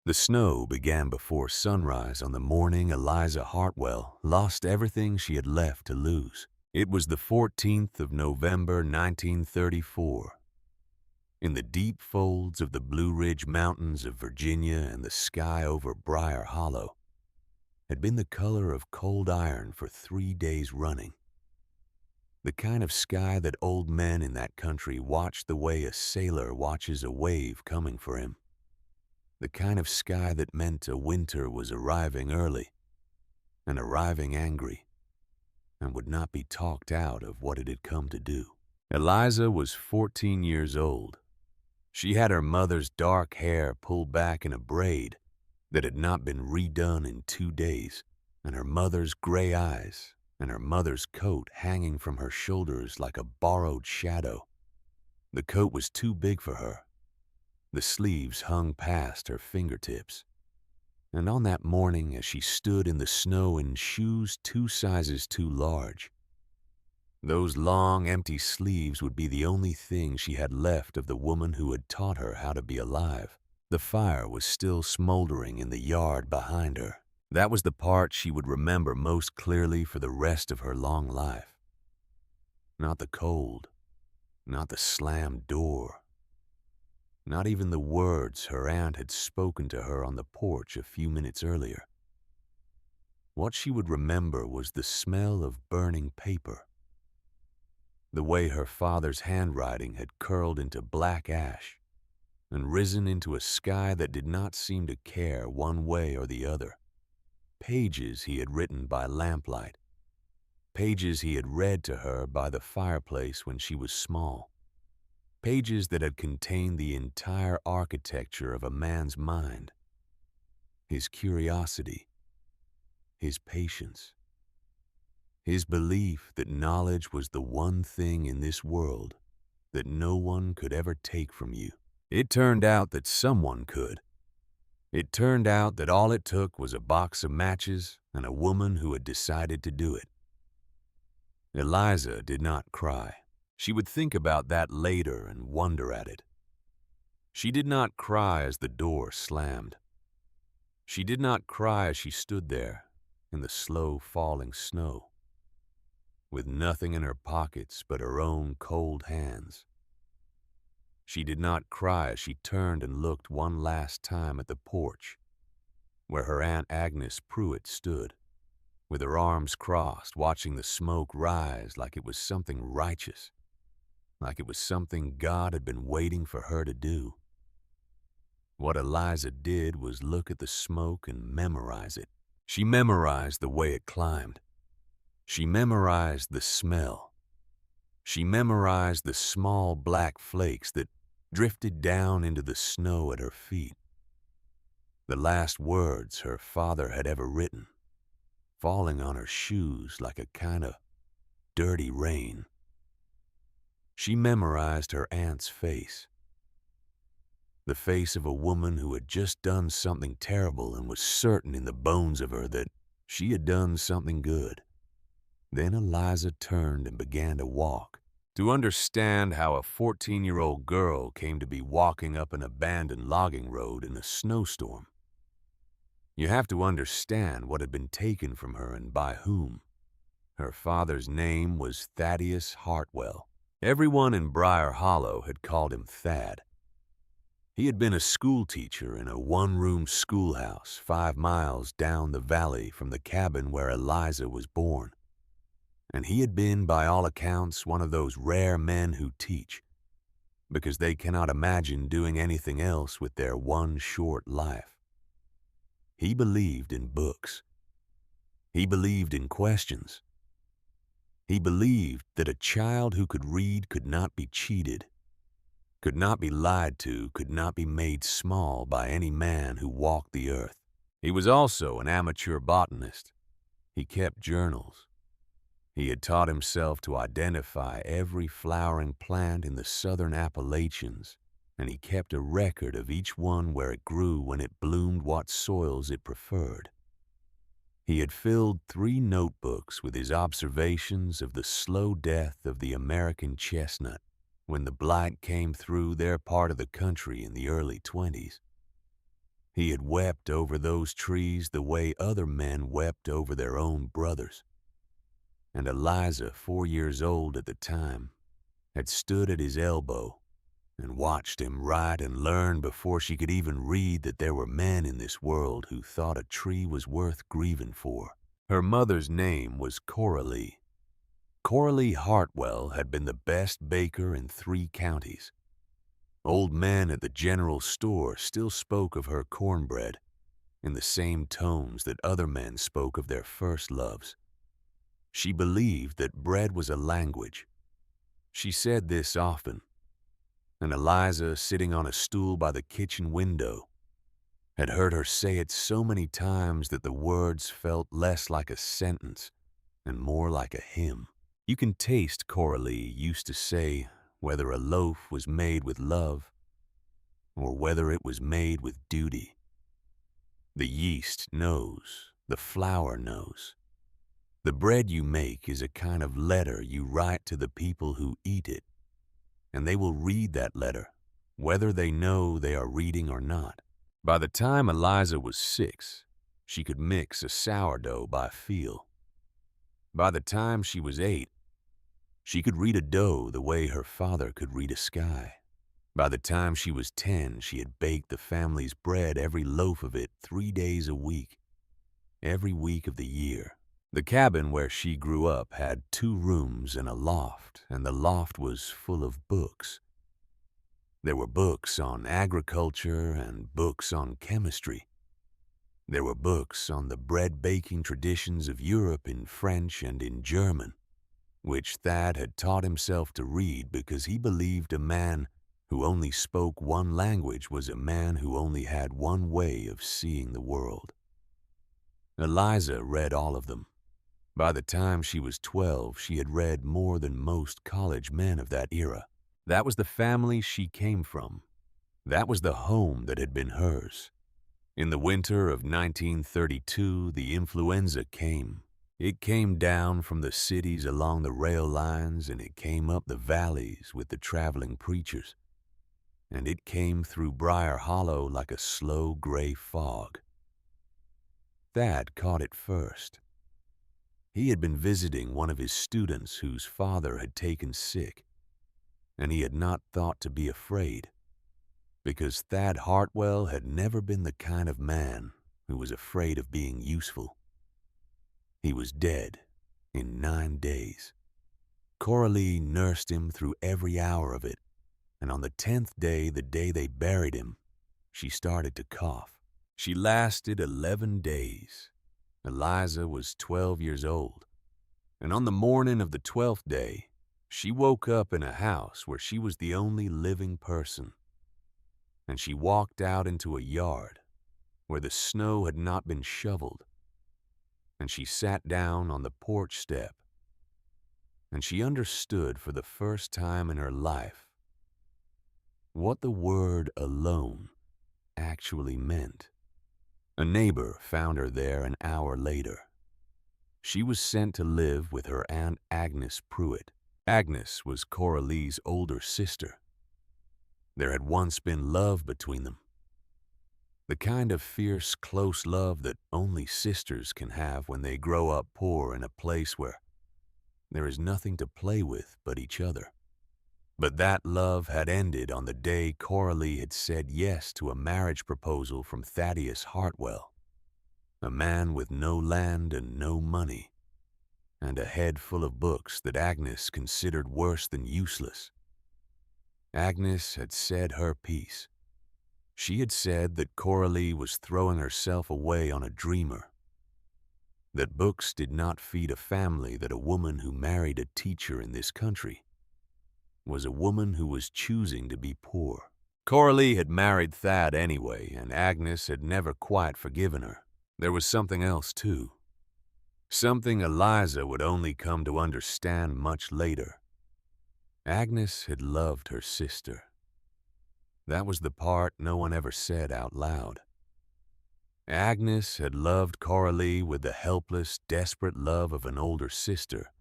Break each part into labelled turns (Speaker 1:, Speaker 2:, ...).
Speaker 1: The snow began before sunrise on the morning Eliza Hartwell lost everything she had left to lose. It was the 14th of November, 1934. In the deep folds of the Blue Ridge Mountains of Virginia, and the sky over Briar Hollow had been the color of cold iron for 3 days running. The kind of sky that old men in that country watched the way a sailor watches a wave coming for him. The kind of sky that meant a winter was arriving early, and arriving angry, and would not be talked out of what it had come to do. Eliza was 14 years old. She had her mother's dark hair pulled back in a braid that had not been redone in 2 days, and her mother's gray eyes, and her mother's coat hanging from her shoulders like a borrowed shadow. The coat was too big for her. The sleeves hung past her fingertips. And on that morning, as she stood in the snow in shoes 2 sizes too large, those long, empty sleeves would be the only thing she had left of the woman who had taught her how to be alive. The fire was still smoldering in the yard behind her. That was the part she would remember most clearly for the rest of her long life. Not the cold, not the slammed door, not even the words her aunt had spoken to her on the porch a few minutes earlier. What she would remember was the smell of burning paper, the way her father's handwriting had curled into black ash and risen into a sky that did not seem to care one way or the other. Pages he had written by lamplight, pages he had read to her by the fireplace when she was small, pages that had contained the entire architecture of a man's mind, his curiosity, his patience, his belief that knowledge was the one thing in this world that no one could ever take from you. It turned out that someone could. It turned out that all it took was a box of matches and a woman who had decided to do it. Eliza did not cry. She would think about that later and wonder at it. She did not cry as the door slammed. She did not cry as she stood there in the slow falling snow, with nothing in her pockets but her own cold hands. She did not cry as she turned and looked one last time at the porch, where her Aunt Agnes Pruitt stood, with her arms crossed, watching the smoke rise like it was something righteous, like it was something God had been waiting for her to do. What Eliza did was look at the smoke and memorize it. She memorized the way it climbed. She memorized the smell. She memorized the small black flakes that drifted down into the snow at her feet. The last words her father had ever written, falling on her shoes like a kind of dirty rain. She memorized her aunt's face, the face of a woman who had just done something terrible and was certain in the bones of her that she had done something good. Then Eliza turned and began to walk. To understand how a 14-year-old girl came to be walking up an abandoned logging road in a snowstorm, you have to understand what had been taken from her and by whom. Her father's name was Thaddeus Hartwell. Everyone in Briar Hollow had called him Thad. He had been a school teacher in a one-room schoolhouse 5 miles down the valley from the cabin where Eliza was born. And he had been, by all accounts, one of those rare men who teach, because they cannot imagine doing anything else with their one short life. He believed in books. He believed in questions. He believed that a child who could read could not be cheated, could not be lied to, could not be made small by any man who walked the earth. He was also an amateur botanist. He kept journals. He had taught himself to identify every flowering plant in the southern Appalachians, and he kept a record of each one where it grew when it bloomed, what soils it preferred. He had filled 3 notebooks with his observations of the slow death of the American chestnut when the blight came through their part of the country in the early 20s. He had wept over those trees the way other men wept over their own brothers. And Eliza, 4 years old at the time, had stood at his elbow and watched him write and learn before she could even read that there were men in this world who thought a tree was worth grieving for. Her mother's name was Coralie. Coralie Hartwell had been the best baker in 3 counties. Old men at the general store still spoke of her cornbread in the same tones that other men spoke of their first loves. She believed that bread was a language. She said this often, and Eliza, sitting on a stool by the kitchen window, had heard her say it so many times that the words felt less like a sentence and more like a hymn. You can taste, Coralie used to say, whether a loaf was made with love or whether it was made with duty. The yeast knows, the flour knows. The bread you make is a kind of letter you write to the people who eat it, and they will read that letter, whether they know they are reading or not. By the time Eliza was 6, she could mix a sourdough by feel. By the time she was 8, she could read a dough the way her father could read a sky. By the time she was 10, she had baked the family's bread, every loaf of it, 3 days a week, every week of the year. The cabin where she grew up had 2 rooms and a loft, and the loft was full of books. There were books on agriculture and books on chemistry. There were books on the bread-baking traditions of Europe in French and in German, which Thad had taught himself to read because he believed a man who only spoke one language was a man who only had one way of seeing the world. Eliza read all of them. By the time she was 12, she had read more than most college men of that era. That was the family she came from. That was the home that had been hers. In the winter of 1932, the influenza came. It came down from the cities along the rail lines, and it came up the valleys with the traveling preachers. And it came through Briar Hollow like a slow gray fog. Thad caught it first. He had been visiting one of his students whose father had taken sick, and he had not thought to be afraid, because Thad Hartwell had never been the kind of man who was afraid of being useful. He was dead in 9 days. Coralie nursed him through every hour of it, and on the 10th day, the day they buried him, she started to cough. She lasted 11 days. Eliza was 12 years old, and on the morning of the 12th day, she woke up in a house where she was the only living person, and she walked out into a yard where the snow had not been shoveled, and she sat down on the porch step, and she understood for the first time in her life what the word alone actually meant. A neighbor found her there an hour later. She was sent to live with her Aunt Agnes Pruitt. Agnes was Coralie's older sister. There had once been love between them. The kind of fierce, close love that only sisters can have when they grow up poor in a place where there is nothing to play with but each other. But that love had ended on the day Coralie had said yes to a marriage proposal from Thaddeus Hartwell, a man with no land and no money, and a head full of books that Agnes considered worse than useless. Agnes had said her piece. She had said that Coralie was throwing herself away on a dreamer, that books did not feed a family, that a woman who married a teacher in this country was a woman who was choosing to be poor. Coralie had married Thad anyway, and Agnes had never quite forgiven her. There was something else, too. Something Eliza would only come to understand much later. Agnes had loved her sister. That was the part no one ever said out loud. Agnes had loved Coralie with the helpless, desperate love of an older sister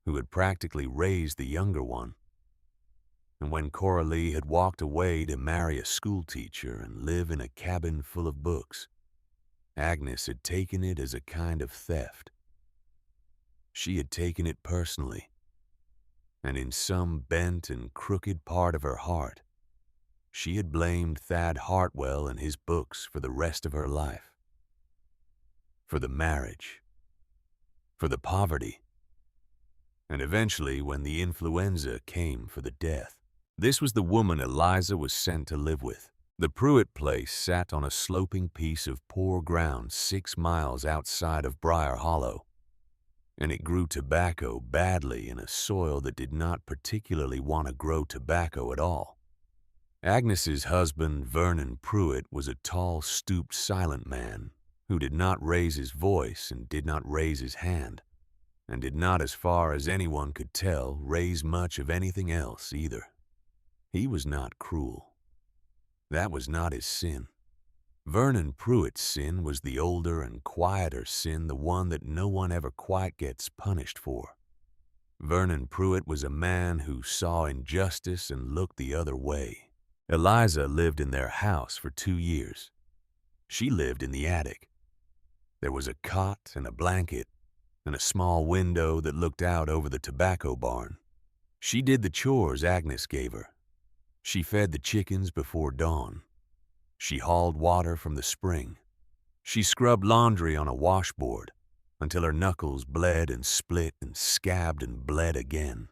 Speaker 1: who had practically raised the younger one. And when Coralie had walked away to marry a schoolteacher and live in a cabin full of books, Agnes had taken it as a kind of theft. She had taken it personally, and in some bent and crooked part of her heart, she had blamed Thad Hartwell and his books for the rest of her life. For the marriage, for the poverty, and eventually when the influenza came for the death. This was the woman Eliza was sent to live with. The Pruitt place sat on a sloping piece of poor ground 6 miles outside of Briar Hollow, and it grew tobacco badly in a soil that did not particularly want to grow tobacco at all. Agnes's husband, Vernon Pruitt, was a tall, stooped, silent man who did not raise his voice and did not raise his hand, and did not, as far as anyone could tell, raise much of anything else either. He was not cruel. That was not his sin. Vernon Pruitt's sin was the older and quieter sin, the one that no one ever quite gets punished for. Vernon Pruitt was a man who saw injustice and looked the other way. Eliza lived in their house for 2 years. She lived in the attic. There was a cot and a blanket and a small window that looked out over the tobacco barn. She did the chores Agnes gave her. She fed the chickens before dawn. She hauled water from the spring. She scrubbed laundry on a washboard until her knuckles bled and split and scabbed and bled again.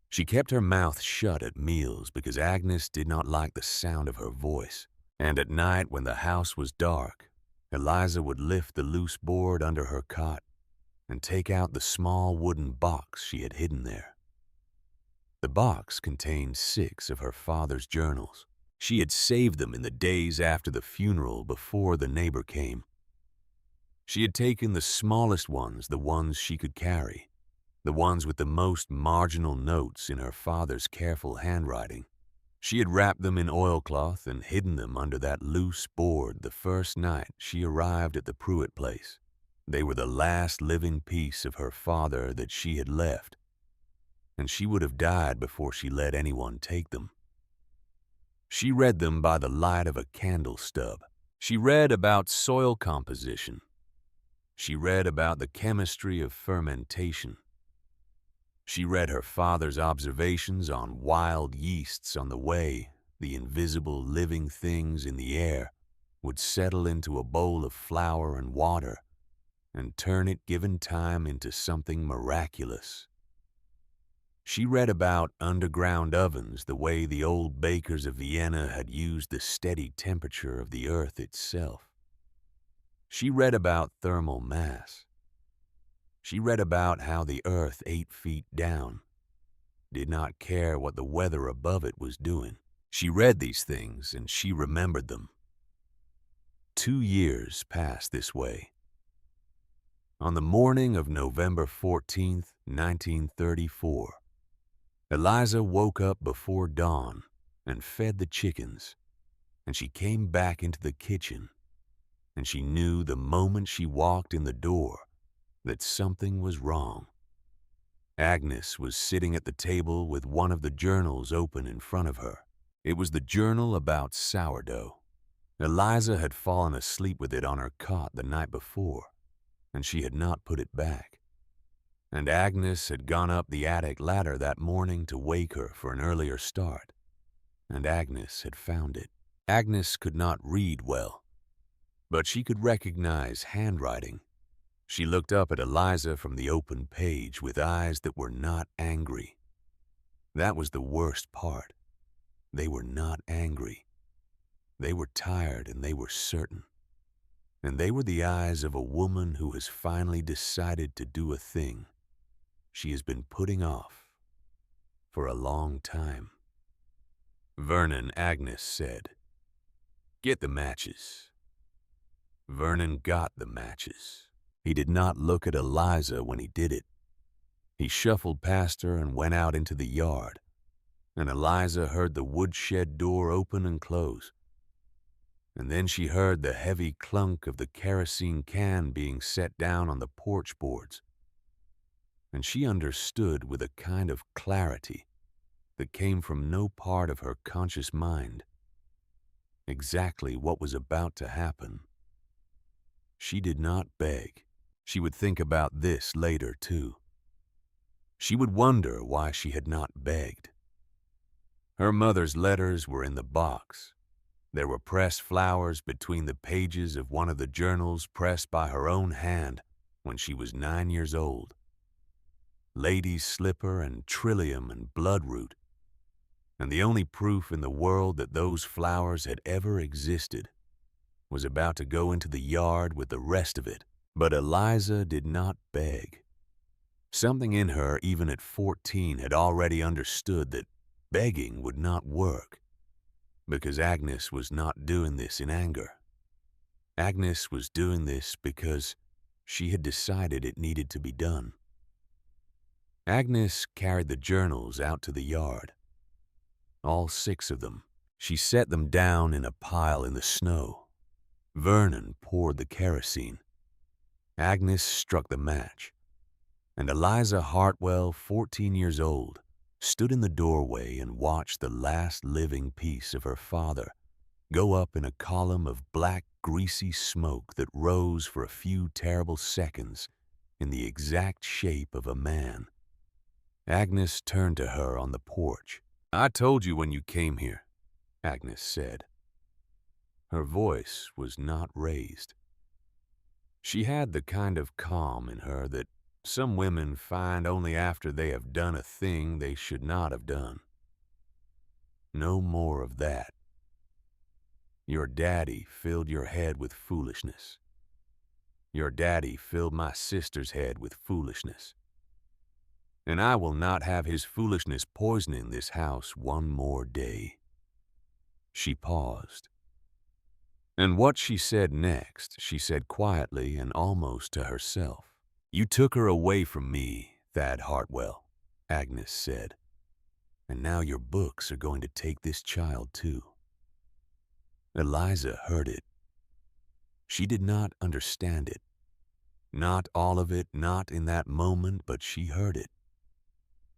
Speaker 1: She kept her mouth shut at meals because Agnes did not like the sound of her voice. And at night, when the house was dark, Eliza would lift the loose board under her cot and take out the small wooden box she had hidden there. The box contained 6 of her father's journals. She had saved them in the days after the funeral before the neighbor came. She had taken the smallest ones, the ones she could carry, the ones with the most marginal notes in her father's careful handwriting. She had wrapped them in oilcloth and hidden them under that loose board the first night she arrived at the Pruitt place. They were the last living piece of her father that she had left, and she would have died before she let anyone take them. She read them by the light of a candle stub. She read about soil composition. She read about the chemistry of fermentation. She read her father's observations on wild yeasts on the way the invisible living things in the air would settle into a bowl of flour and water and turn it, given time, into something miraculous. She read about underground ovens, the way the old bakers of Vienna had used the steady temperature of the earth itself. She read about thermal mass. She read about how the earth 8 feet down did not care what the weather above it was doing. She read these things and she remembered them. 2 years passed this way. On the morning of November 14th, 1934, Eliza woke up before dawn and fed the chickens, and she came back into the kitchen, and she knew the moment she walked in the door that something was wrong. Agnes was sitting at the table with one of the journals open in front of her. It was the journal about sourdough. Eliza had fallen asleep with it on her cot the night before, and she had not put it back. And Agnes had gone up the attic ladder that morning to wake her for an earlier start, and Agnes had found it. Agnes could not read well, but she could recognize handwriting. She looked up at Eliza from the open page with eyes that were not angry. That was the worst part. They were not angry. They were tired and they were certain. And they were the eyes of a woman who has finally decided to do a thing she has been putting off for a long time. "Vernon," Agnes said, "get the matches." Vernon got the matches. He did not look at Eliza when he did it. He shuffled past her and went out into the yard, and Eliza heard the woodshed door open and close. And then she heard the heavy clunk of the kerosene can being set down on the porch boards. And she understood with a kind of clarity that came from no part of her conscious mind. Exactly what was about to happen. She did not beg. She would think about this later, too. She would wonder why she had not begged. Her mother's letters were in the box. There were pressed flowers between the pages of one of the journals pressed by her own hand when she was 9 years old. Lady's slipper and trillium and bloodroot. And the only proof in the world that those flowers had ever existed was about to go into the yard with the rest of it. But Eliza did not beg. Something in her, even at 14, had already understood that begging would not work, because Agnes was not doing this in anger. Agnes was doing this because she had decided it needed to be done. Agnes carried the journals out to the yard. All 6 of them. She set them down in a pile in the snow. Vernon poured the kerosene. Agnes struck the match. And Eliza Hartwell, 14 years old, stood in the doorway and watched the last living piece of her father go up in a column of black, greasy smoke that rose for a few terrible seconds in the exact shape of a man. Agnes turned to her on the porch. "I told you when you came here," Agnes said. Her voice was not raised. She had the kind of calm in her that some women find only after they have done a thing they should not have done. No more of that. Your daddy filled your head with foolishness. Your daddy filled my sister's head with foolishness. And I will not have his foolishness poisoning this house one more day. She paused. And what she said next, she said quietly and almost to herself. "You took her away from me, Thad Hartwell," Agnes said. "And now your books are going to take this child too." Eliza heard it. She did not understand it. Not all of it, not in that moment, but she heard it.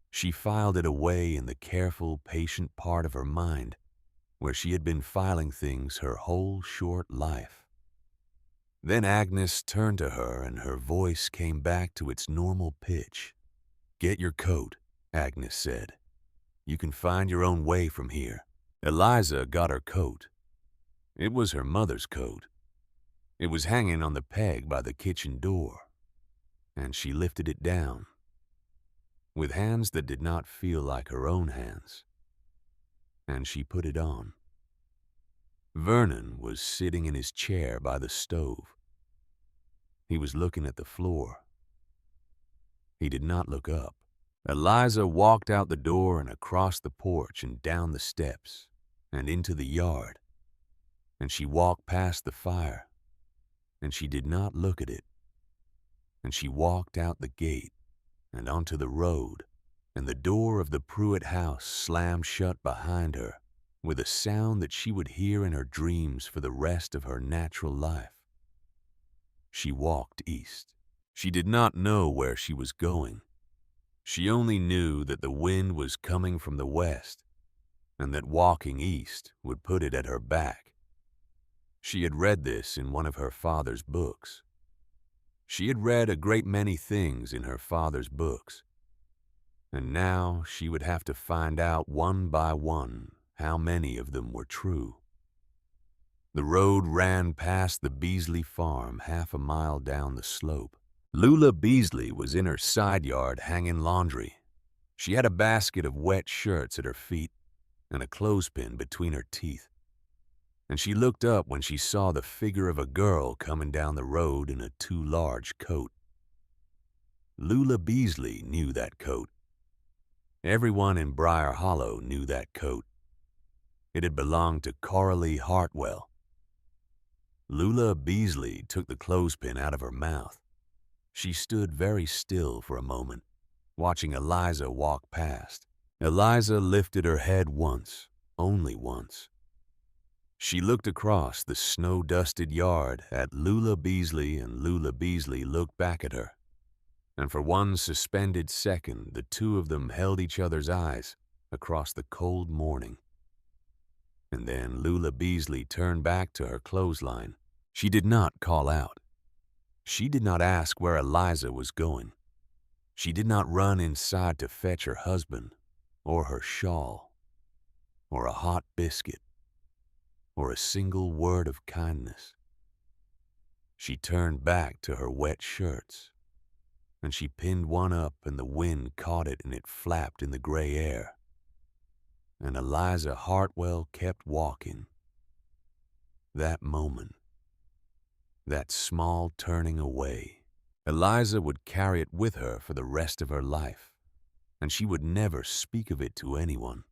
Speaker 1: She filed it away in the careful, patient part of her mind where she had been filing things her whole short life. Then Agnes turned to her and her voice came back to its normal pitch. "Get your coat," Agnes said. "You can find your own way from here." Eliza got her coat. It was her mother's coat. It was hanging on the peg by the kitchen door, and she lifted it down with hands that did not feel like her own hands, and she put it on. Vernon was sitting in his chair by the stove. He was looking at the floor. He did not look up. Eliza walked out the door and across the porch and down the steps and into the yard, and she walked past the fire, and she did not look at it, and she walked out the gate and onto the road, and the door of the Pruitt house slammed shut behind her with a sound that she would hear in her dreams for the rest of her natural life. She walked east. She did not know where she was going. She only knew that the wind was coming from the west and that walking east would put it at her back. She had read this in one of her father's books. She had read a great many things in her father's books, and now she would have to find out one by one how many of them were true. The road ran past the Beasley farm half a mile down the slope. Lula Beasley was in her side yard hanging laundry. She had a basket of wet shirts at her feet and a clothespin between her teeth. And she looked up when she saw the figure of a girl coming down the road in a too large coat. Lula Beasley knew that coat. Everyone in Briar Hollow knew that coat. It had belonged to Coralie Hartwell. Lula Beasley took the clothespin out of her mouth. She stood very still for a moment, watching Eliza walk past. Eliza lifted her head once, only once. She looked across the snow-dusted yard at Lula Beasley, and Lula Beasley looked back at her. And for one suspended second, the two of them held each other's eyes, across the cold morning. And then Lula Beasley turned back to her clothesline. She did not call out. She did not ask where Eliza was going. She did not run inside to fetch her husband, or her shawl, or a hot biscuit, or a single word of kindness. She turned back to her wet shirts, and she pinned one up and the wind caught it and it flapped in the gray air. And Eliza Hartwell kept walking. That moment, that small turning away, Eliza would carry it with her for the rest of her life, and she would never speak of it to anyone,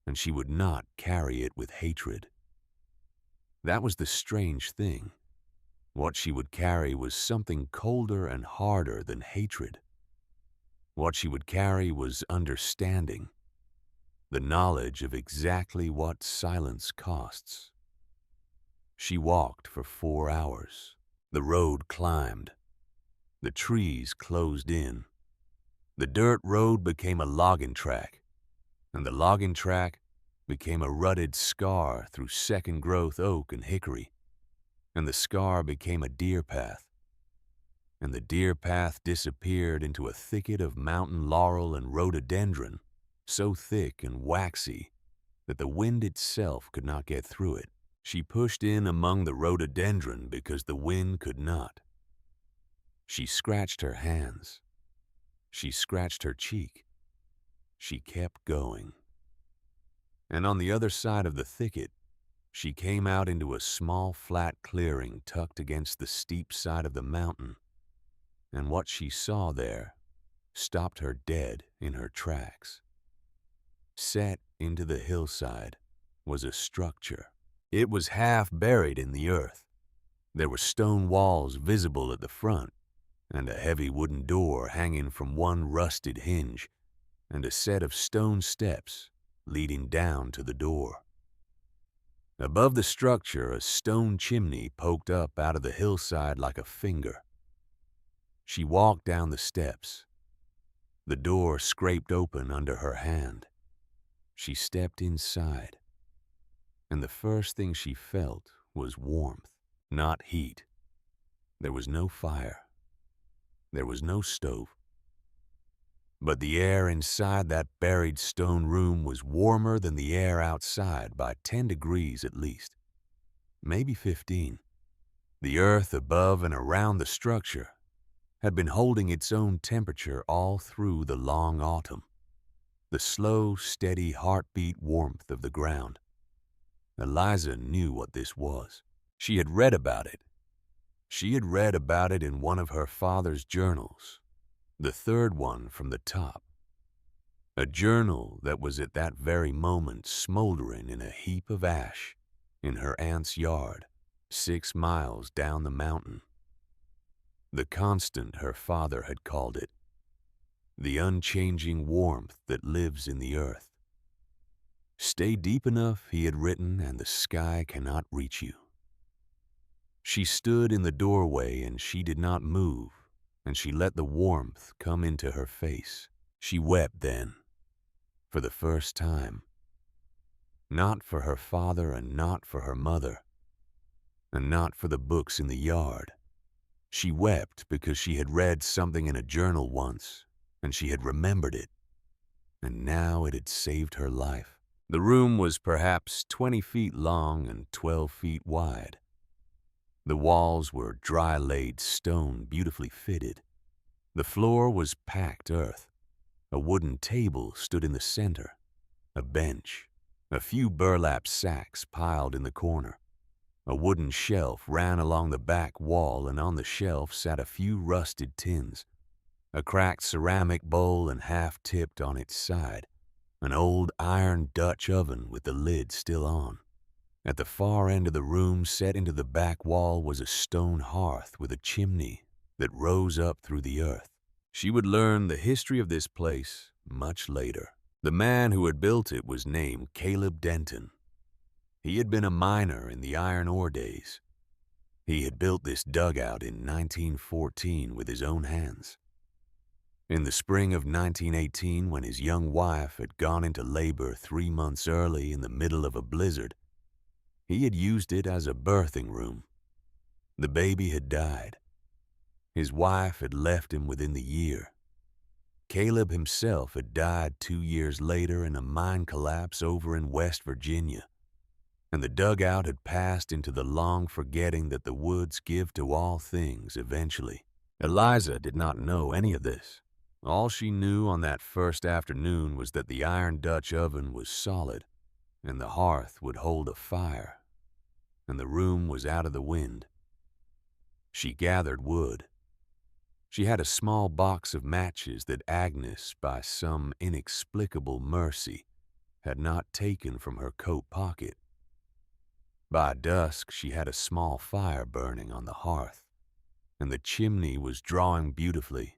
Speaker 1: and she would not carry it with hatred. That was the strange thing. What she would carry was something colder and harder than hatred. What she would carry was understanding, the knowledge of exactly what silence costs. She walked for 4 hours. The road climbed. The trees closed in. The dirt road became a logging track, and the logging track became a rutted scar through second-growth oak and hickory, and the scar became a deer path, and the deer path disappeared into a thicket of mountain laurel and rhododendron, so thick and waxy that the wind itself could not get through it. She pushed in among the rhododendron because the wind could not. She scratched her hands. She scratched her cheek. She kept going. And on the other side of the thicket, she came out into a small flat clearing tucked against the steep side of the mountain, and what she saw there stopped her dead in her tracks. Set into the hillside was a structure. It was half buried in the earth. There were stone walls visible at the front, and a heavy wooden door hanging from one rusted hinge, and a set of stone steps leading down to the door. Above the structure, a stone chimney poked up out of the hillside like a finger. She walked down the steps. The door scraped open under her hand. She stepped inside, and the first thing she felt was warmth, not heat. There was no fire. There was no stove. But the air inside that buried stone room was warmer than the air outside by 10 degrees at least, maybe 15. The earth above and around the structure had been holding its own temperature all through the long autumn, the slow, steady heartbeat warmth of the ground. Eliza knew what this was. She had read about it. She had read about it in one of her father's journals, the third one from the top. A journal that was at that very moment smoldering in a heap of ash in her aunt's yard, 6 miles down the mountain. The constant, her father had called it. The unchanging warmth that lives in the earth. Stay deep enough, he had written, and the sky cannot reach you. She stood in the doorway and she did not move, and she let the warmth come into her face. She wept then, for the first time. Not for her father and not for her mother, and not for the books in the yard. She wept because she had read something in a journal once, and she had remembered it, and now it had saved her life. The room was perhaps 20 feet long and 12 feet wide. The walls were dry-laid stone beautifully fitted. The floor was packed earth. A wooden table stood in the center, a bench, a few burlap sacks piled in the corner. A wooden shelf ran along the back wall, and on the shelf sat a few rusted tins, a cracked ceramic bowl and half-tipped on its side, an old iron Dutch oven with the lid still on. At the far end of the room, set into the back wall, was a stone hearth with a chimney that rose up through the earth. She would learn the history of this place much later. The man who had built it was named Caleb Denton. He had been a miner in the iron ore days. He had built this dugout in 1914 with his own hands. In the spring of 1918, when his young wife had gone into labor 3 months early in the middle of a blizzard, he had used it as a birthing room. The baby had died. His wife had left him within the year. Caleb himself had died 2 years later in a mine collapse over in West Virginia, and the dugout had passed into the long forgetting that the woods give to all things eventually. Eliza did not know any of this. All she knew on that first afternoon was that the iron Dutch oven was solid, and the hearth would hold a fire, and the room was out of the wind. She gathered wood. She had a small box of matches that Agnes, by some inexplicable mercy, had not taken from her coat pocket. By dusk, she had a small fire burning on the hearth, and the chimney was drawing beautifully,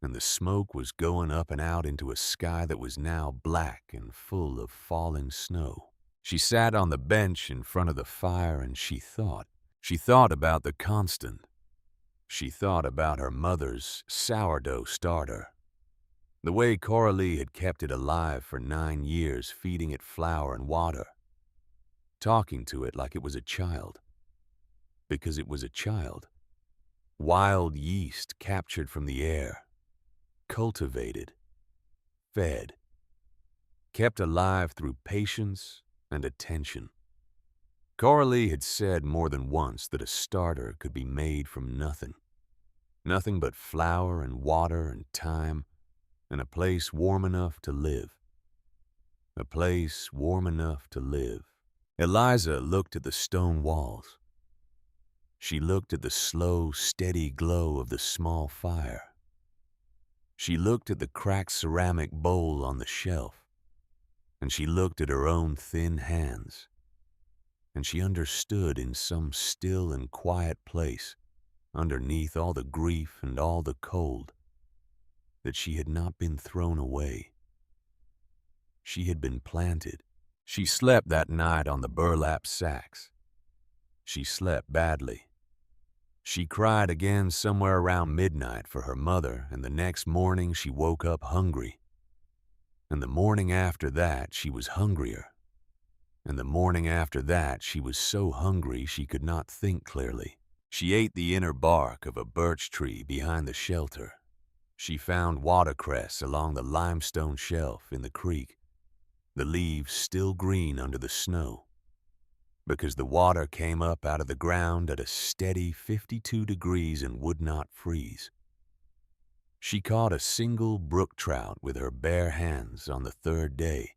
Speaker 1: and the smoke was going up and out into a sky that was now black and full of falling snow. She sat on the bench in front of the fire and she thought. She thought about the constant. She thought about her mother's sourdough starter, the way Coralie had kept it alive for 9 years, feeding it flour and water, talking to it like it was a child, because it was a child. Wild yeast captured from the air, cultivated, fed, kept alive through patience and attention. Coralie had said more than once that a starter could be made from nothing. Nothing but flour and water and time, and a place warm enough to live. A place warm enough to live. Eliza looked at the stone walls. She looked at the slow, steady glow of the small fire. She looked at the cracked ceramic bowl on the shelf, and she looked at her own thin hands, and she understood in some still and quiet place, underneath all the grief and all the cold, that she had not been thrown away. She had been planted. She slept that night on the burlap sacks. She slept badly. She cried again somewhere around midnight for her mother, and the next morning she woke up hungry. And the morning after that she was hungrier. And the morning after that she was so hungry she could not think clearly. She ate the inner bark of a birch tree behind the shelter. She found watercress along the limestone shelf in the creek, the leaves still green under the snow, because the water came up out of the ground at a steady 52 degrees and would not freeze. She caught a single brook trout with her bare hands on the third day,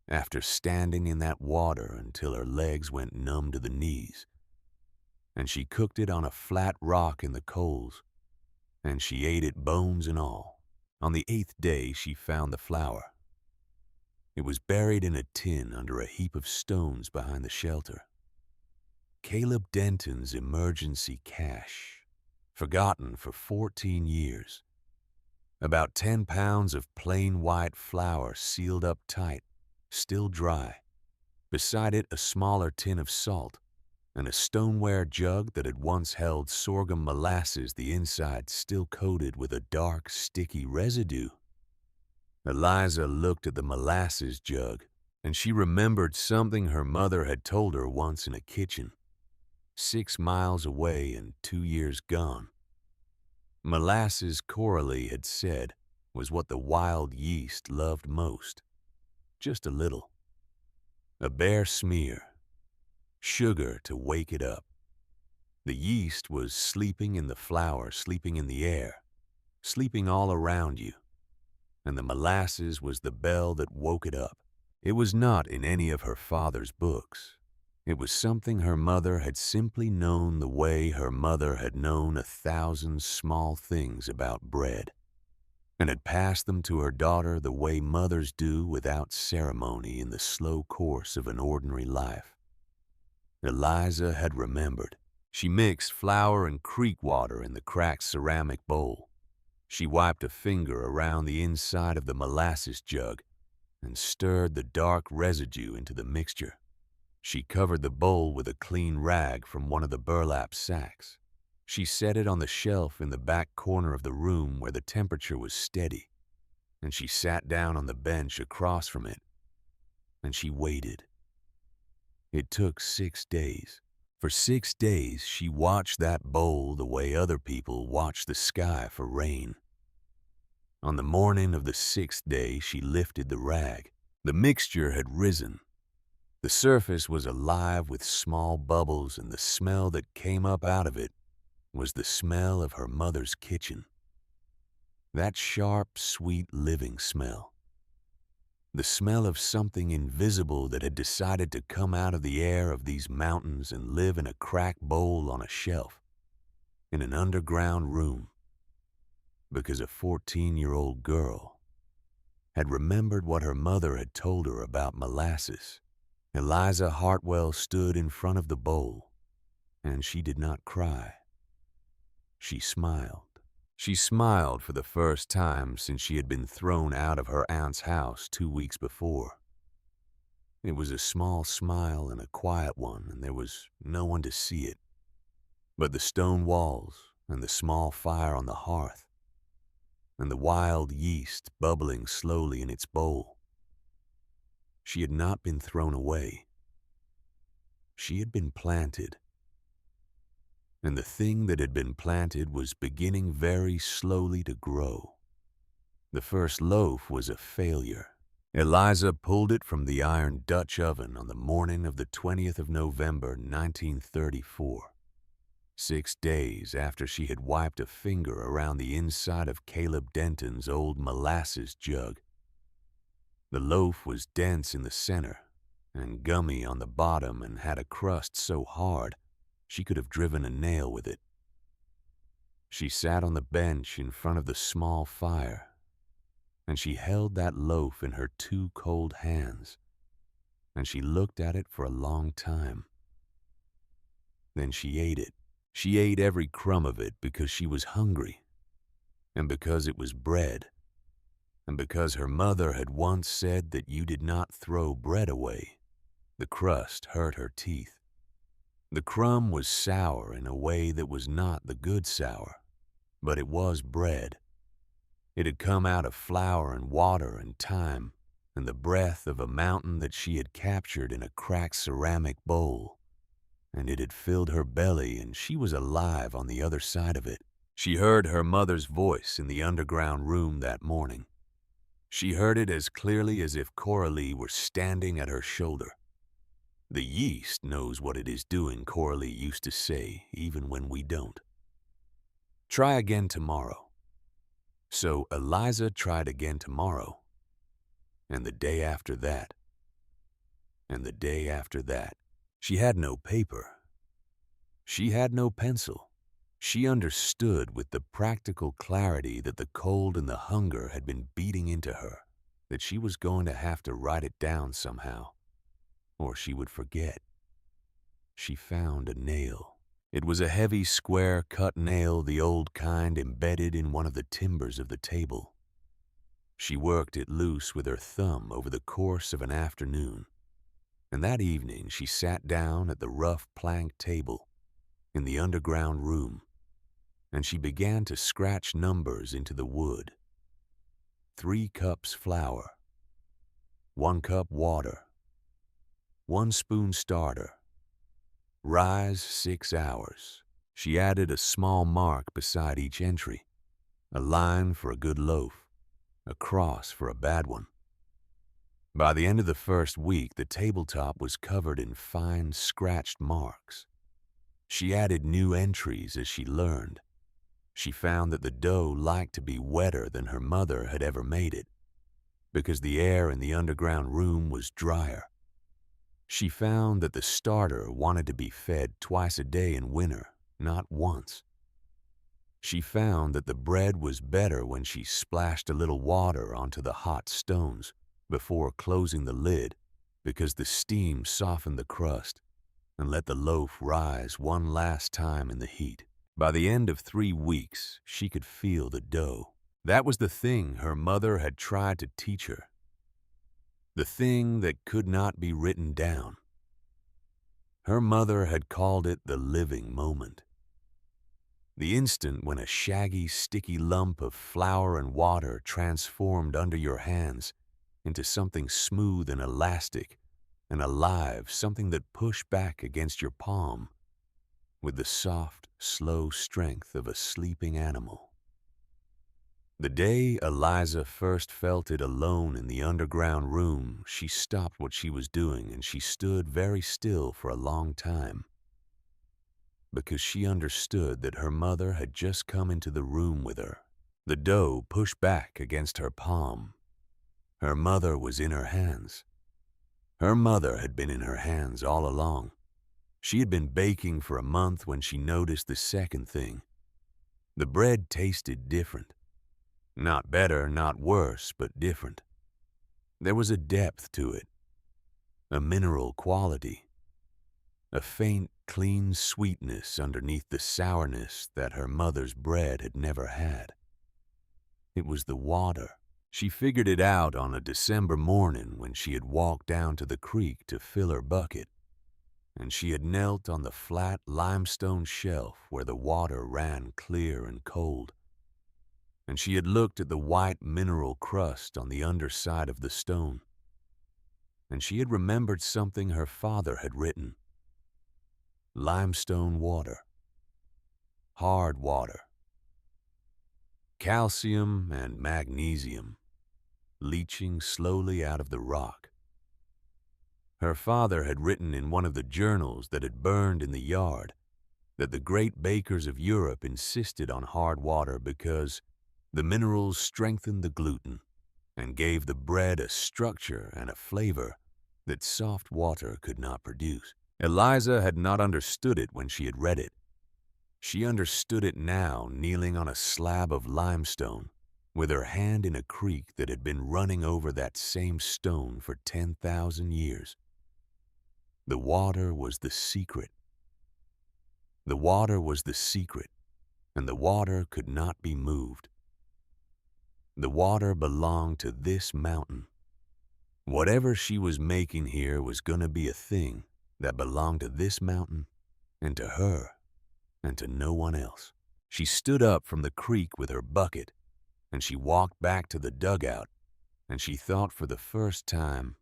Speaker 1: after standing in that water until her legs went numb to the knees, and she cooked it on a flat rock in the coals, and she ate it bones and all. On the 8th day she found the flour. It was buried in a tin under a heap of stones behind the shelter. Caleb Denton's emergency cache, forgotten for 14 years. About 10 pounds of plain white flour sealed up tight, still dry. Beside it a smaller tin of salt, and a stoneware jug that had once held sorghum molasses, the inside still coated with a dark, sticky residue. Eliza looked at the molasses jug, and she remembered something her mother had told her once in a kitchen, 6 miles away and 2 years gone. Molasses, Coralie had said, was what the wild yeast loved most. Just a little. A bare smear. Sugar to wake it up. The yeast was sleeping in the flour, sleeping in the air, sleeping all around you. And the molasses was the bell that woke it up. It was not in any of her father's books. It was something her mother had simply known the way her mother had known 1,000 small things about bread, and had passed them to her daughter the way mothers do without ceremony in the slow course of an ordinary life. Eliza had remembered. She mixed flour and creek water in the cracked ceramic bowl. She wiped a finger around the inside of the molasses jug and stirred the dark residue into the mixture. She covered the bowl with a clean rag from one of the burlap sacks. She set it on the shelf in the back corner of the room where the temperature was steady, and she sat down on the bench across from it, and she waited. It took 6 days. For 6 days, she watched that bowl the way other people watch the sky for rain. On the morning of the 6th day, she lifted the rag. The mixture had risen. The surface was alive with small bubbles, and the smell that came up out of it was the smell of her mother's kitchen. That sharp, sweet living smell. The smell of something invisible that had decided to come out of the air of these mountains and live in a cracked bowl on a shelf, in an underground room, because a 14-year-old girl had remembered what her mother had told her about molasses. Eliza Hartwell stood in front of the bowl, and she did not cry. She smiled. She smiled for the first time since she had been thrown out of her aunt's house 2 weeks before. It was a small smile and a quiet one, and there was no one to see it, but the stone walls and the small fire on the hearth, and the wild yeast bubbling slowly in its bowl. She had not been thrown away. She had been planted. And the thing that had been planted was beginning very slowly to grow. The first loaf was a failure. Eliza pulled it from the iron Dutch oven on the morning of the 20th of November, 1934, 6 days after she had wiped a finger around the inside of Caleb Denton's old molasses jug. The loaf was dense in the center and gummy on the bottom and had a crust so hard she could have driven a nail with it. She sat on the bench in front of the small fire, and she held that loaf in her 2 cold hands, and she looked at it for a long time. Then she ate it. She ate every crumb of it because she was hungry, and because it was bread, and because her mother had once said that you did not throw bread away. The crust hurt her teeth. The crumb was sour in a way that was not the good sour, but it was bread. It had come out of flour and water and time and the breath of a mountain that she had captured in a cracked ceramic bowl, and it had filled her belly, and she was alive on the other side of it. She heard her mother's voice in the underground room that morning. She heard it as clearly as if Coralie were standing at her shoulder. "The yeast knows what it is doing," Coralie used to say, even when we don't. "Try again tomorrow." So Eliza tried again tomorrow, and the day after that, and the day after that. She had no paper. She had no pencil. She understood with the practical clarity that the cold and the hunger had been beating into her, that she was going to have to write it down somehow, or she would forget. She found a nail. It was a heavy square cut nail, the old kind embedded in one of the timbers of the table. She worked it loose with her thumb over the course of an afternoon, and that evening she sat down at the rough plank table in the underground room, and she began to scratch numbers into the wood. 3 cups flour, 1 cup water, 1 spoon starter, rise 6 hours. She added a small mark beside each entry, a line for a good loaf, a cross for a bad one. By the end of the first week, the tabletop was covered in fine, scratched marks. She added new entries as she learned. She found that the dough liked to be wetter than her mother had ever made it, because the air in the underground room was drier. She found that the starter wanted to be fed twice a day in winter, not once. She found that the bread was better when she splashed a little water onto the hot stones before closing the lid, because the steam softened the crust and let the loaf rise one last time in the heat. By the end of 3 weeks, she could feel the dough. That was the thing her mother had tried to teach her, the thing that could not be written down. Her mother had called it the living moment. The instant when a shaggy, sticky lump of flour and water transformed under your hands into something smooth and elastic and alive, something that pushed back against your palm with the soft, slow strength of a sleeping animal. The day Eliza first felt it alone in the underground room, she stopped what she was doing and she stood very still for a long time, because she understood that her mother had just come into the room with her. The dough pushed back against her palm. Her mother was in her hands. Her mother had been in her hands all along. She had been baking for a month when she noticed the second thing. The bread tasted different. Not better, not worse, but different. There was a depth to it, a mineral quality, a faint, clean sweetness underneath the sourness that her mother's bread had never had. It was the water. She figured it out on a December morning when she had walked down to the creek to fill her bucket, and she had knelt on the flat limestone shelf where the water ran clear and cold, and she had looked at the white mineral crust on the underside of the stone, and she had remembered something her father had written. Limestone water. Hard water. Calcium and magnesium leaching slowly out of the rock. Her father had written in one of the journals that had burned in the yard that the great bakers of Europe insisted on hard water because the minerals strengthened the gluten and gave the bread a structure and a flavor that soft water could not produce. Eliza had not understood it when she had read it. She understood it now, kneeling on a slab of limestone, with her hand in a creek that had been running over that same stone for 10,000 years. The water was the secret. The water was the secret, and the water could not be moved. The water belonged to this mountain. Whatever she was making here was going to be a thing that belonged to this mountain and to her and to no one else. She stood up from the creek with her bucket, and she walked back to the dugout, and she thought for the first time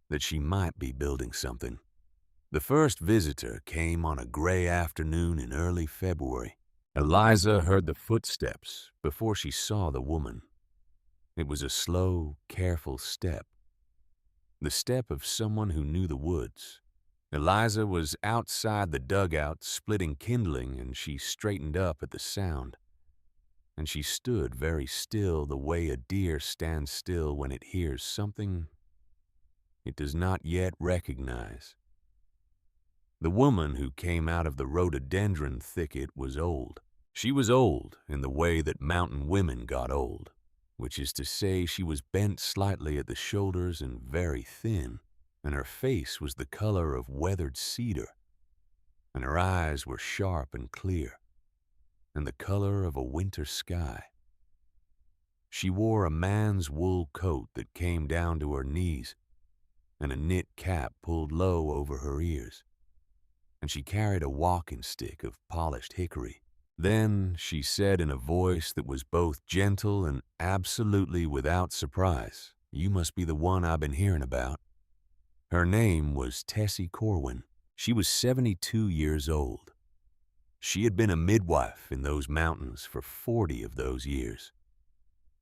Speaker 1: that she might be building something. The first visitor came on a gray afternoon in early February. Eliza heard the footsteps before she saw the woman. It was a slow, careful step, the step of someone who knew the woods. Eliza was outside the dugout splitting kindling, and she straightened up at the sound. And she stood very still, the way a deer stands still when it hears something it does not yet recognize. The woman who came out of the rhododendron thicket was old. She was old in the way that mountain women got old, which is to say she was bent slightly at the shoulders and very thin, and her face was the color of weathered cedar, and her eyes were sharp and clear, and the color of a winter sky. She wore a man's wool coat that came down to her knees, and a knit cap pulled low over her ears, and she carried a walking stick of polished hickory. Then she said in a voice that was both gentle and absolutely without surprise, "You must be the one I've been hearing about." Her name was Tessie Corwin. She was 72 years old. She had been a midwife in those mountains for 40 of those years,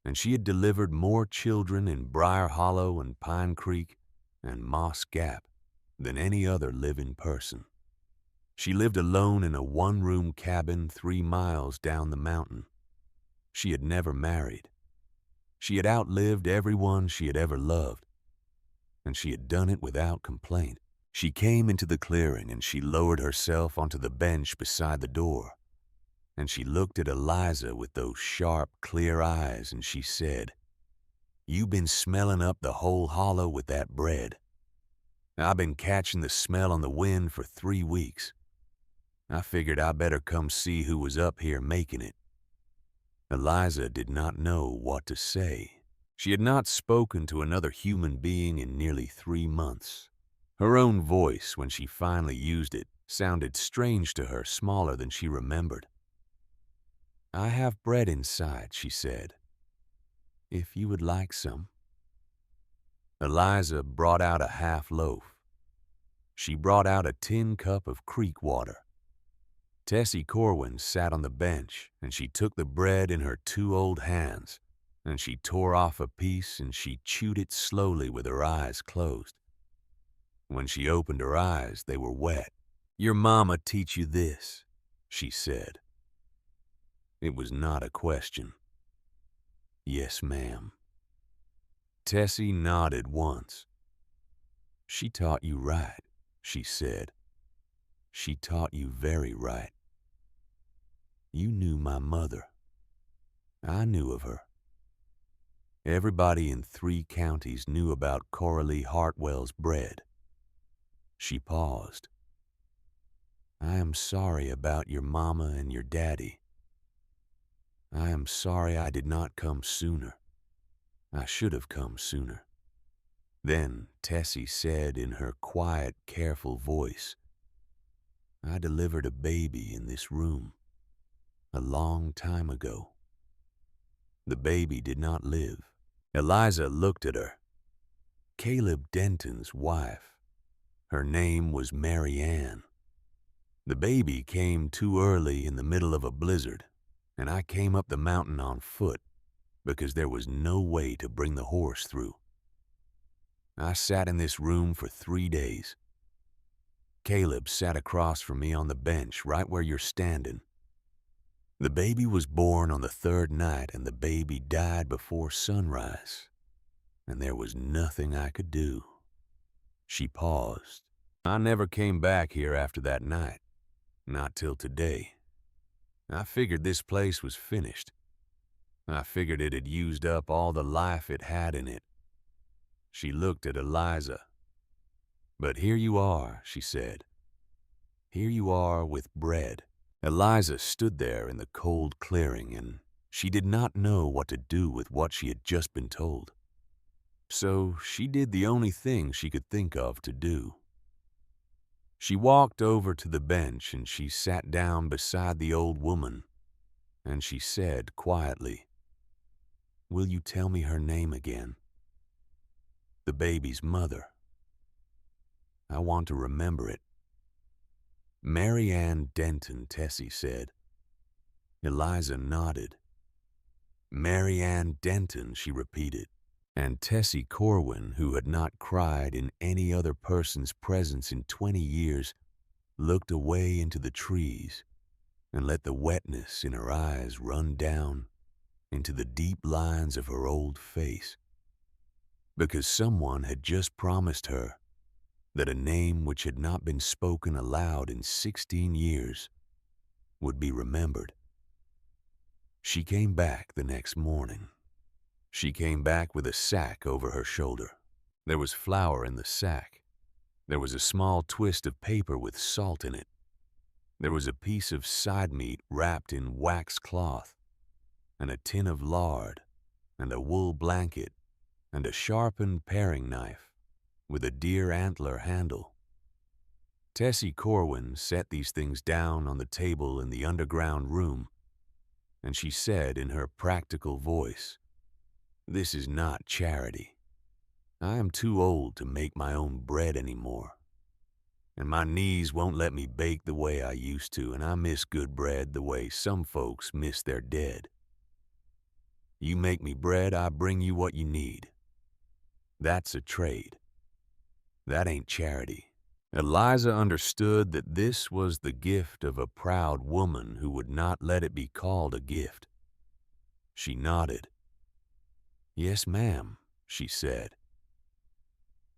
Speaker 1: and she had delivered more children in Briar Hollow and Pine Creek and Moss Gap than any other living person. She lived alone in a one-room cabin 3 miles down the mountain. She had never married. She had outlived everyone she had ever loved, and she had done it without complaint. She came into the clearing and she lowered herself onto the bench beside the door, and she looked at Eliza with those sharp, clear eyes, and she said, "You been smelling up the whole hollow with that bread. I've been catching the smell on the wind for 3 weeks. I figured I better come see who was up here making it." Eliza did not know what to say. She had not spoken to another human being in nearly 3 months. Her own voice, when she finally used it, sounded strange to her, smaller than she remembered. I have bread inside, she said, if you would like some. Eliza brought out a half loaf. She brought out a tin cup of creek water. Tessie Corwin sat on the bench, and she took the bread in her two old hands, and she tore off a piece and she chewed it slowly with her eyes closed. When she opened her eyes, they were wet. "Your mama teach you this," she said. It was not a question. "Yes, ma'am." Tessie nodded once. "She taught you right," she said. "She taught you very right. You knew my mother. I knew of her. Everybody in 3 counties knew about Coralie Hartwell's bread." She paused. "I am sorry about your mama and your daddy. I am sorry I did not come sooner. I should have come sooner." Then Tessie said in her quiet, careful voice, "I delivered a baby in this room a long time ago. The baby did not live." Eliza looked at her. Caleb Denton's wife. Her name was Mary Ann. The baby came too early in the middle of a blizzard, and I came up the mountain on foot because there was no way to bring the horse through. I sat in this room for 3 days. Caleb sat across from me on the bench right where you're standing. The baby was born on the 3rd night, and the baby died before sunrise, and there was nothing I could do. She paused. I never came back here after that night, not till today. I figured this place was finished. I figured it had used up all the life it had in it. She looked at Eliza. "But here you are," she said. "Here you are with bread." Eliza stood there in the cold clearing, and she did not know what to do with what she had just been told. So she did the only thing she could think of to do. She walked over to the bench and she sat down beside the old woman, and she said quietly, "Will you tell me her name again?" "The baby's mother. I want to remember it." "Mary Ann Denton," Tessie said. Eliza nodded. "Mary Ann Denton," she repeated. And Tessie Corwin, who had not cried in any other person's presence in 20 years, looked away into the trees and let the wetness in her eyes run down into the deep lines of her old face, because someone had just promised her that a name which had not been spoken aloud in 16 years would be remembered. She came back the next morning. She came back with a sack over her shoulder. There was flour in the sack. There was a small twist of paper with salt in it. There was a piece of side meat wrapped in wax cloth, and a tin of lard, and a wool blanket, and a sharpened paring knife with a deer antler handle. Tessie Corwin set these things down on the table in the underground room, and she said in her practical voice, "This is not charity. I am too old to make my own bread anymore, and my knees won't let me bake the way I used to, and I miss good bread the way some folks miss their dead. You make me bread, I bring you what you need. That's a trade. That ain't charity." Eliza understood that this was the gift of a proud woman who would not let it be called a gift. She nodded. "Yes, ma'am," she said.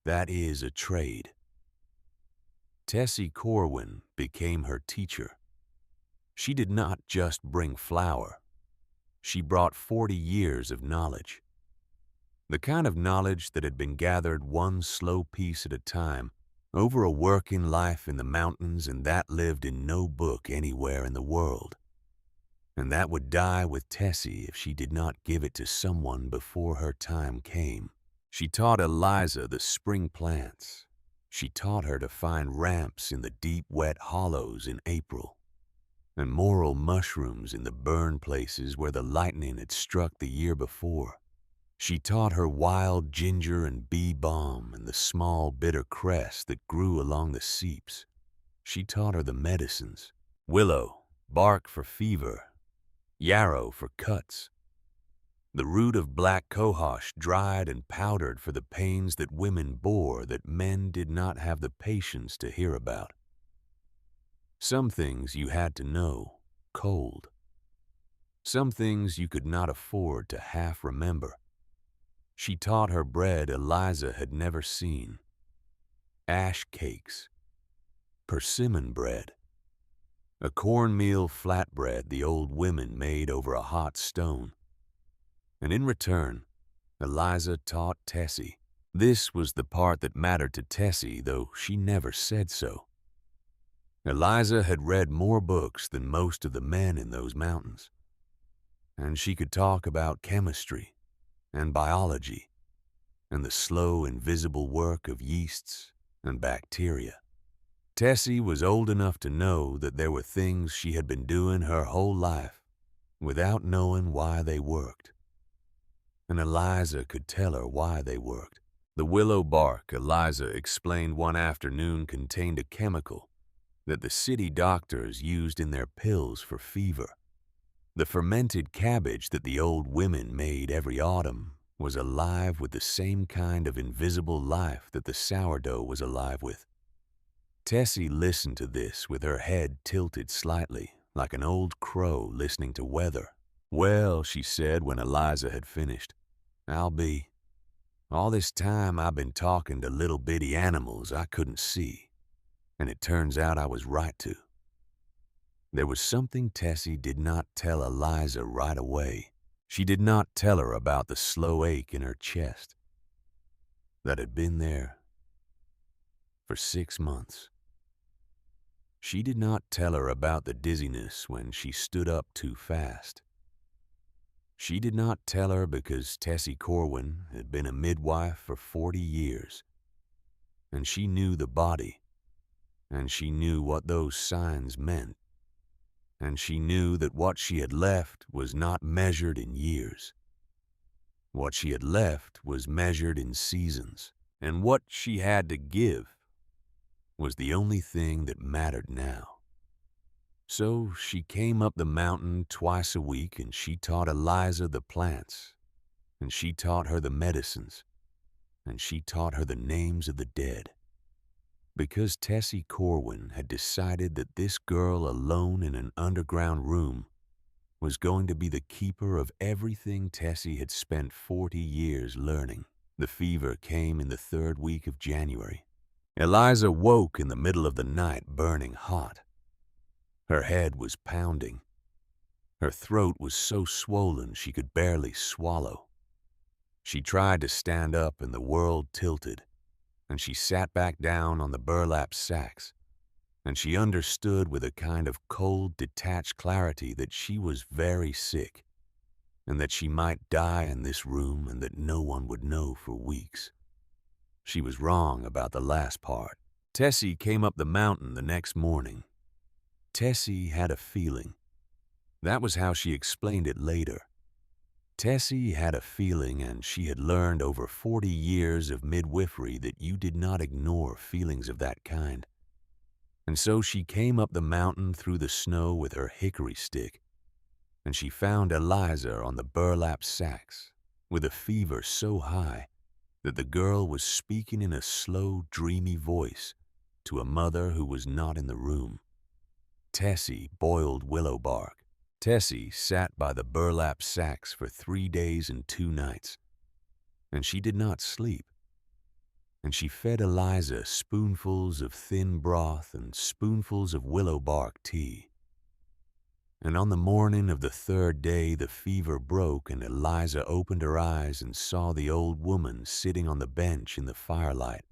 Speaker 1: "That is a trade." Tessie Corwin became her teacher. She did not just bring flour. She brought 40 years of knowledge. The kind of knowledge that had been gathered one slow piece at a time over a working life in the mountains, and that lived in no book anywhere in the world. And that would die with Tessie if she did not give it to someone before her time came. She taught Eliza the spring plants. She taught her to find ramps in the deep, wet hollows in April. and morel mushrooms in the burned places where the lightning had struck the year before. She taught her wild ginger and bee balm and the small bitter cress that grew along the seeps. She taught her the medicines: willow, bark for fever, yarrow for cuts, the root of black cohosh dried and powdered for the pains that women bore that men did not have the patience to hear about. Some things you had to know cold. Some things you could not afford to half remember. She taught her bread Eliza had never seen: ash cakes, persimmon bread, a cornmeal flatbread the old women made over a hot stone. And in return, Eliza taught Tessie. This was the part that mattered to Tessie, though she never said so. Eliza had read more books than most of the men in those mountains, and she could talk about chemistry and biology and the slow, invisible work of yeasts and bacteria. Tessie was old enough to know that there were things she had been doing her whole life without knowing why they worked. And Eliza could tell her why they worked. The willow bark, Eliza explained one afternoon, contained a chemical that the city doctors used in their pills for fever. The fermented cabbage that the old women made every autumn was alive with the same kind of invisible life that the sourdough was alive with. Tessie listened to this with her head tilted slightly, like an old crow listening to weather. "Well," she said when Eliza had finished, all this time I've been talking to little bitty animals I couldn't see, and it turns out I was right to." There was something Tessie did not tell Eliza right away. She did not tell her about the slow ache in her chest that had been there for 6 months. She did not tell her about the dizziness when she stood up too fast. She did not tell her because Tessie Corwin had been a midwife for 40 years, and she knew the body, and she knew what those signs meant, and she knew that what she had left was not measured in years. What she had left was measured in seasons, and what she had to give was the only thing that mattered now. So she came up the mountain twice a week, and she taught Eliza the plants, and she taught her the medicines, and she taught her the names of the dead. Because Tessie Corwin had decided that this girl alone in an underground room was going to be the keeper of everything Tessie had spent 40 years learning. The fever came in the 3rd week of January. Eliza woke in the middle of the night burning hot. Her head was pounding. Her throat was so swollen she could barely swallow. She tried to stand up and the world tilted, and she sat back down on the burlap sacks, and she understood with a kind of cold, detached clarity that she was very sick, and that she might die in this room and that no one would know for weeks. She was wrong about the last part. Tessie came up the mountain the next morning. Tessie had a feeling. That was how she explained it later. Tessie had a feeling, and she had learned over 40 years of midwifery that you did not ignore feelings of that kind. And so she came up the mountain through the snow with her hickory stick, and she found Eliza on the burlap sacks with a fever so high that the girl was speaking in a slow, dreamy voice to a mother who was not in the room. Tessie boiled willow bark. Tessie sat by the burlap sacks for 3 days and 2 nights, and she did not sleep. And she fed Eliza spoonfuls of thin broth and spoonfuls of willow bark tea. And on the morning of the 3rd day, the fever broke, and Eliza opened her eyes and saw the old woman sitting on the bench in the firelight.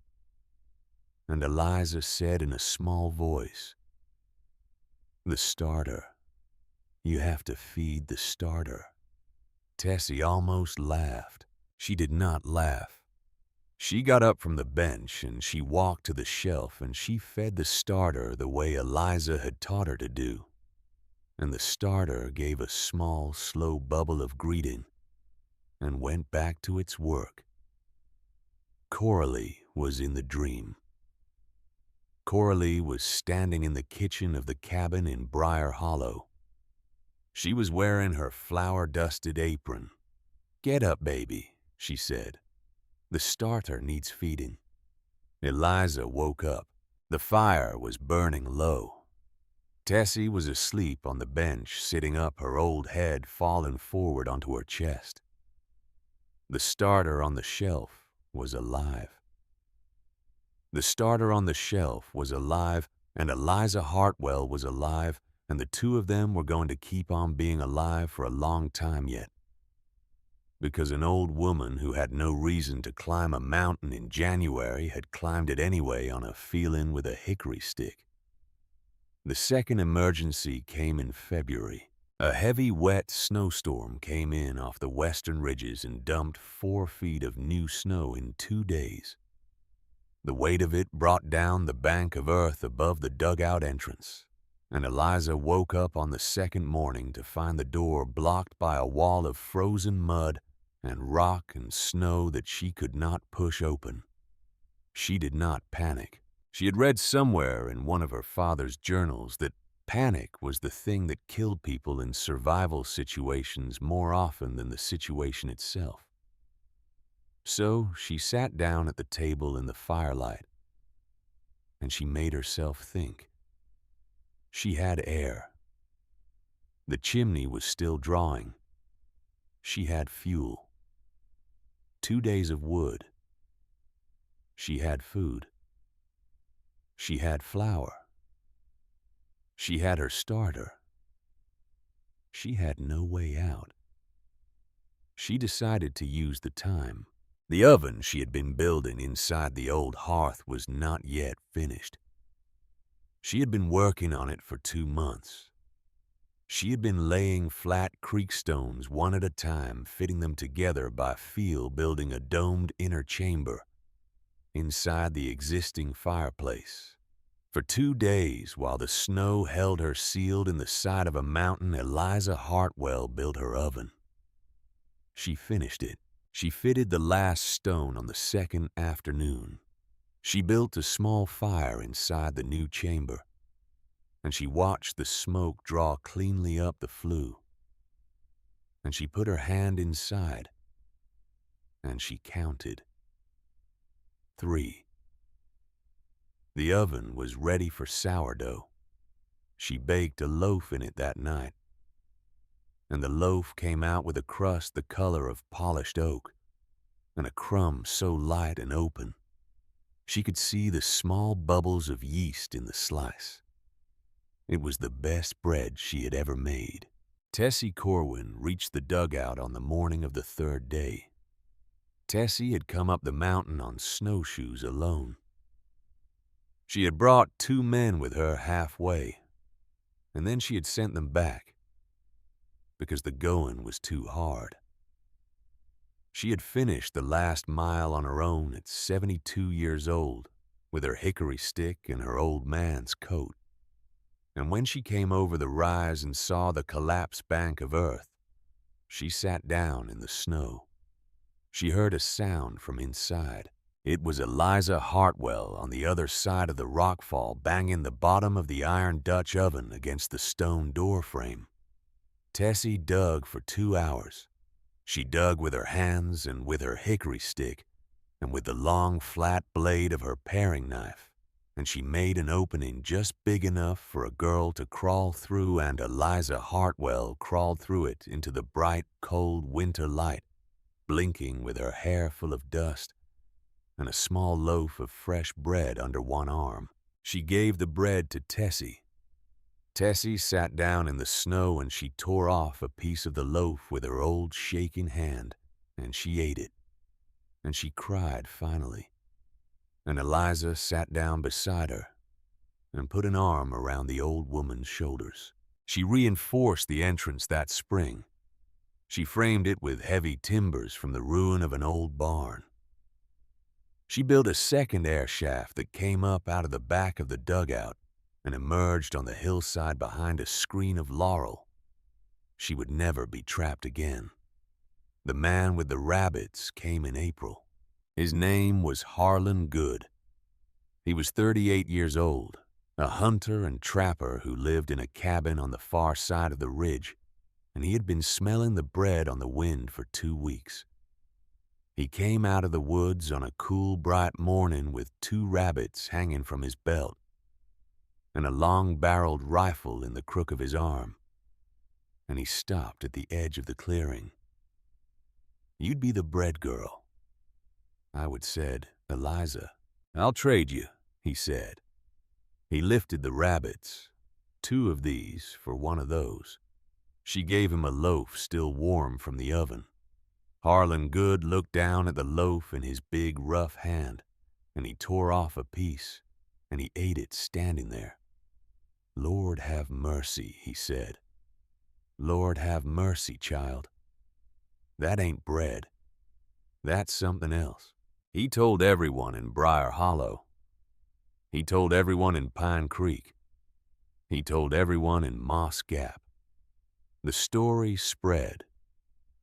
Speaker 1: And Eliza said in a small voice, "The starter. You have to feed the starter." Tessie almost laughed. She did not laugh. She got up from the bench and she walked to the shelf and she fed the starter the way Eliza had taught her to do. and the starter gave a small, slow bubble of greeting and went back to its work. Coralie was in the dream. Coralie was standing in the kitchen of the cabin in Briar Hollow. She was wearing her flour-dusted apron. "Get up, baby," she said. "The starter needs feeding." Eliza woke up. The fire was burning low. Tessie was asleep on the bench, sitting up, her old head fallen forward onto her chest. The starter on the shelf was alive. The starter on the shelf was alive, and Eliza Hartwell was alive, and the two of them were going to keep on being alive for a long time yet. Because an old woman who had no reason to climb a mountain in January had climbed it anyway on a feeling with a hickory stick. The second emergency came in February. A heavy, wet snowstorm came in off the western ridges and dumped 4 feet of new snow in 2 days. The weight of it brought down the bank of earth above the dugout entrance, and Eliza woke up on the second morning to find the door blocked by a wall of frozen mud and rock and snow that she could not push open. She did not panic. She had read somewhere in one of her father's journals that panic was the thing that killed people in survival situations more often than the situation itself. So she sat down at the table in the firelight, and she made herself think. She had air. The chimney was still drawing. She had fuel. 2 days of wood. She had food. She had flour. She had her starter. She had no way out. She decided to use the time. The oven she had been building inside the old hearth was not yet finished. She had been working on it for 2 months. She had been laying flat creek stones one at a time, fitting them together by feel, building a domed inner chamber inside the existing fireplace. For 2 days, while the snow held her sealed in the side of a mountain, Eliza Hartwell built her oven. She finished it. She fitted the last stone on the second afternoon. She built a small fire inside the new chamber, and she watched the smoke draw cleanly up the flue. And she put her hand inside, and she counted. 3. The oven was ready for sourdough. She baked a loaf in it that night, and the loaf came out with a crust the color of polished oak, and a crumb so light and open, she could see the small bubbles of yeast in the slice. It was the best bread she had ever made. Tessie Corwin reached the dugout on the morning of the 3rd day. Tessie had come up the mountain on snowshoes alone. She had brought 2 men with her halfway, and then she had sent them back because the going was too hard. She had finished the last mile on her own at 72 years old with her hickory stick and her old man's coat. And when she came over the rise and saw the collapsed bank of earth, she sat down in the snow. She heard a sound from inside. It was Eliza Hartwell on the other side of the rockfall banging the bottom of the iron Dutch oven against the stone door frame. Tessie dug for 2 hours. She dug with her hands and with her hickory stick and with the long flat blade of her paring knife, and she made an opening just big enough for a girl to crawl through, and Eliza Hartwell crawled through it into the bright, cold winter light, blinking with her hair full of dust and a small loaf of fresh bread under one arm. She gave the bread to Tessie. Tessie sat down in the snow and she tore off a piece of the loaf with her old shaking hand, and she ate it. And she cried finally. And Eliza sat down beside her and put an arm around the old woman's shoulders. She reinforced the entrance that spring. She framed it with heavy timbers from the ruin of an old barn. She built a second air shaft that came up out of the back of the dugout and emerged on the hillside behind a screen of laurel. She would never be trapped again. The man with the rabbits came in April. His name was Harlan Good. He was 38 years old, a hunter and trapper who lived in a cabin on the far side of the ridge, and he had been smelling the bread on the wind for 2 weeks. He came out of the woods on a cool, bright morning with 2 rabbits hanging from his belt and a long-barreled rifle in the crook of his arm, and he stopped at the edge of the clearing. "You'd be the bread girl." I would said, "Eliza." "I'll trade you," he said. He lifted the rabbits, 2 of these for one of those. She gave him a loaf still warm from the oven. Harlan Good looked down at the loaf in his big, rough hand, and he tore off a piece, and he ate it standing there. "Lord have mercy," he said. "Lord have mercy, child. That ain't bread. That's something else." He told everyone in Briar Hollow. He told everyone in Pine Creek. He told everyone in Moss Gap. The story spread,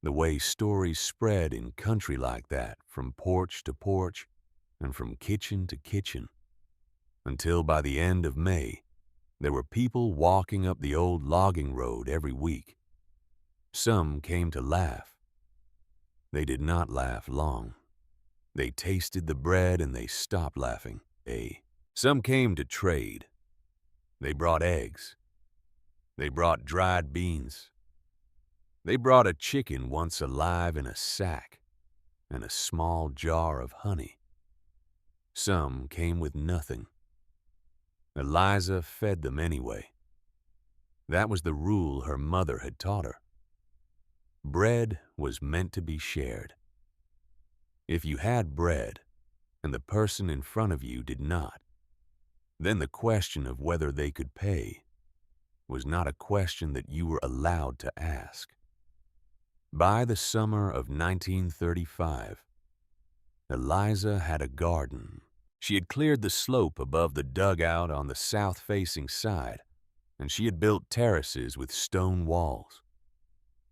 Speaker 1: the way stories spread in country like that, from porch to porch and from kitchen to kitchen, until by the end of May, there were people walking up the old logging road every week. Some came to laugh. They did not laugh long. They tasted the bread and they stopped laughing. Some came to trade. They brought eggs. They brought dried beans. They brought a chicken once alive in a sack and a small jar of honey. Some came with nothing. Eliza fed them anyway. That was the rule her mother had taught her. Bread was meant to be shared. If you had bread and the person in front of you did not, then the question of whether they could pay was not a question that you were allowed to ask. By the summer of 1935, Eliza had a garden. She had cleared the slope above the dugout on the south-facing side, and she had built terraces with stone walls.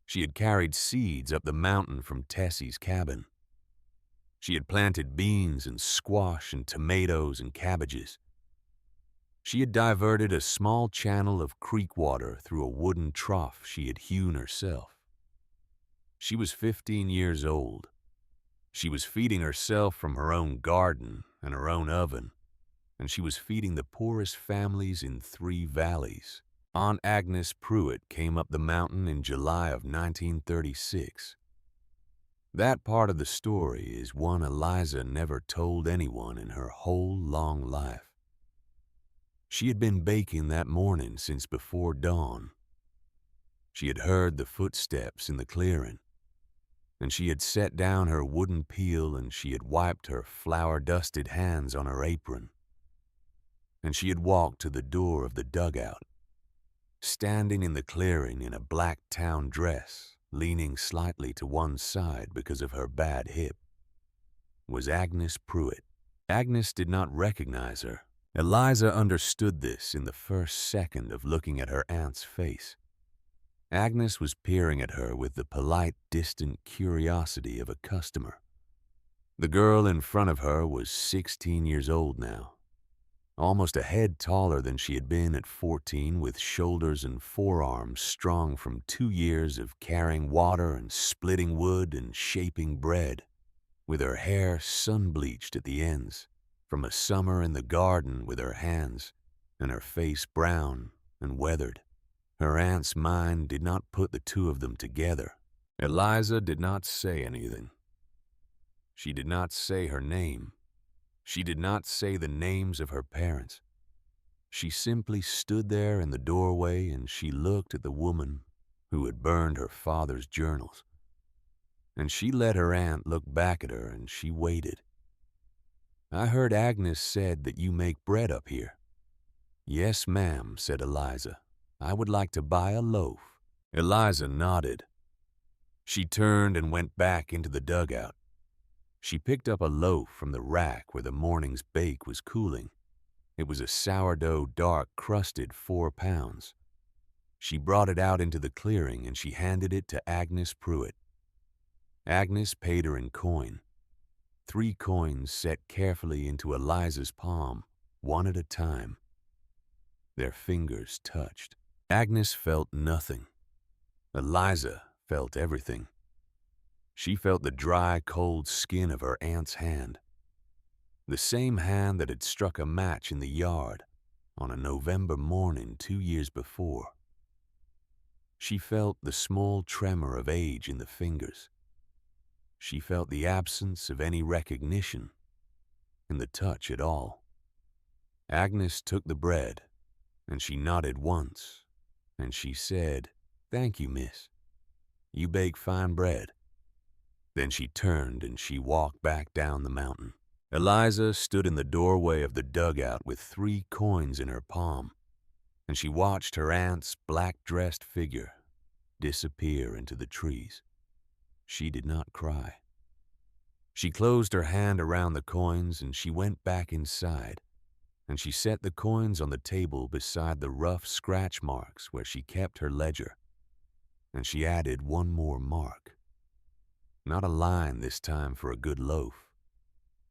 Speaker 1: She had carried seeds up the mountain from Tessie's cabin. She had planted beans and squash and tomatoes and cabbages. She had diverted a small channel of creek water through a wooden trough she had hewn herself. She was 15 years old. She was feeding herself from her own garden and her own oven, and she was feeding the poorest families in 3 valleys. Aunt Agnes Pruitt came up the mountain in July of 1936. That part of the story is one Eliza never told anyone in her whole long life. She had been baking that morning since before dawn. She had heard the footsteps in the clearing, and she had set down her wooden peel and she had wiped her flour-dusted hands on her apron, and she had walked to the door of the dugout. Standing in the clearing in a black town dress, leaning slightly to one side because of her bad hip, was Agnes Pruitt. Agnes did not recognize her. Eliza understood this in the first second of looking at her aunt's face. Agnes was peering at her with the polite, distant curiosity of a customer. The girl in front of her was 16 years old now, almost a head taller than she had been at 14, with shoulders and forearms strong from 2 years of carrying water and splitting wood and shaping bread, with her hair sun-bleached at the ends, from a summer in the garden with her hands, and her face brown and weathered. Her aunt's mind did not put the 2 of them together. Eliza did not say anything. She did not say her name. She did not say the names of her parents. She simply stood there in the doorway and she looked at the woman who had burned her father's journals. And she let her aunt look back at her and she waited. "I heard Agnes said that you make bread up here." "Yes, ma'am," said Eliza. "I would like to buy a loaf." Eliza nodded. She turned and went back into the dugout. She picked up a loaf from the rack where the morning's bake was cooling, It was a sourdough, dark-crusted 4 pounds. She brought it out into the clearing and she handed it to Agnes Pruitt. Agnes paid her in coin. 3 coins set carefully into Eliza's palm, one at a time. Their fingers touched. Agnes felt nothing. Eliza felt everything. She felt the dry, cold skin of her aunt's hand. The same hand that had struck a match in the yard on a November morning 2 years before. She felt the small tremor of age in the fingers. She felt the absence of any recognition in the touch at all. Agnes took the bread, and she nodded once, and she said, "Thank you, miss. You bake fine bread." Then she turned and she walked back down the mountain. Eliza stood in the doorway of the dugout with 3 coins in her palm, and she watched her aunt's black-dressed figure disappear into the trees. She did not cry. She closed her hand around the coins and she went back inside, and she set the coins on the table beside the rough scratch marks where she kept her ledger, and she added one more mark. Not a line this time for a good loaf,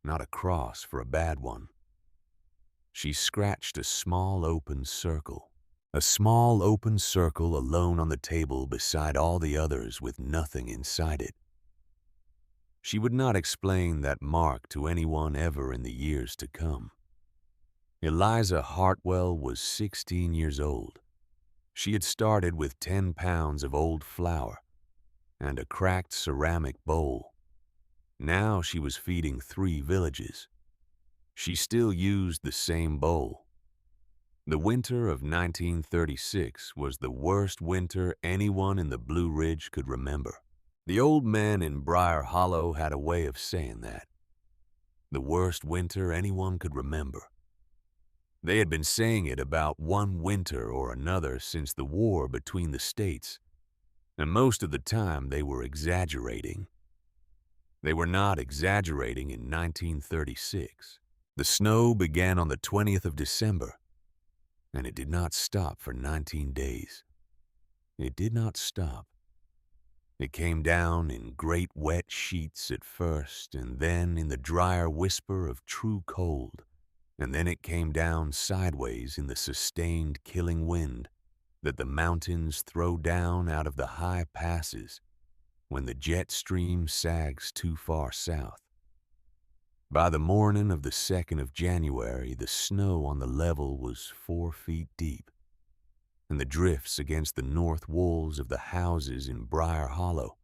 Speaker 1: not a cross for a bad one. She scratched a small open circle alone on the table beside all the others with nothing inside it. She would not explain that mark to anyone ever in the years to come. Eliza Hartwell was 16 years old. She had started with 10 pounds of old flour and a cracked ceramic bowl. Now she was feeding 3 villages. She still used the same bowl. The winter of 1936 was the worst winter anyone in the Blue Ridge could remember. The old men in Briar Hollow had a way of saying that. The worst winter anyone could remember. They had been saying it about one winter or another since the war between the states, and most of the time they were exaggerating. They were not exaggerating in 1936. The snow began on the 20th of December, and it did not stop for 19 days. It did not stop. It came down in great wet sheets at first, and then in the drier whisper of true cold, and then it came down sideways in the sustained killing wind that the mountains throw down out of the high passes when the jet stream sags too far south. By the morning of the 2nd of January, the snow on the level was 4 feet deep, and the drifts against the north walls of the houses in Briar Hollow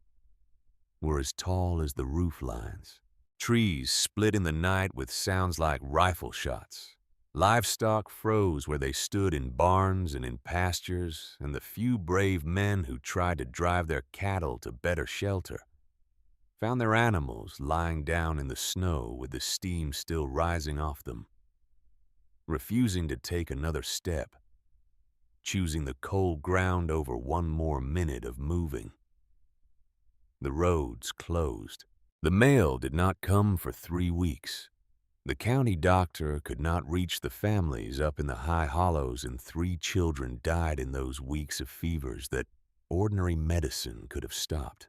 Speaker 1: were as tall as the roof lines. Trees split in the night with sounds like rifle shots. Livestock froze where they stood in barns and in pastures, and the few brave men who tried to drive their cattle to better shelter found their animals lying down in the snow with the steam still rising off them, refusing to take another step, choosing the cold ground over one more minute of moving. The roads closed. The mail did not come for 3 weeks. The county doctor could not reach the families up in the high hollows, and 3 children died in those weeks of fevers that ordinary medicine could have stopped.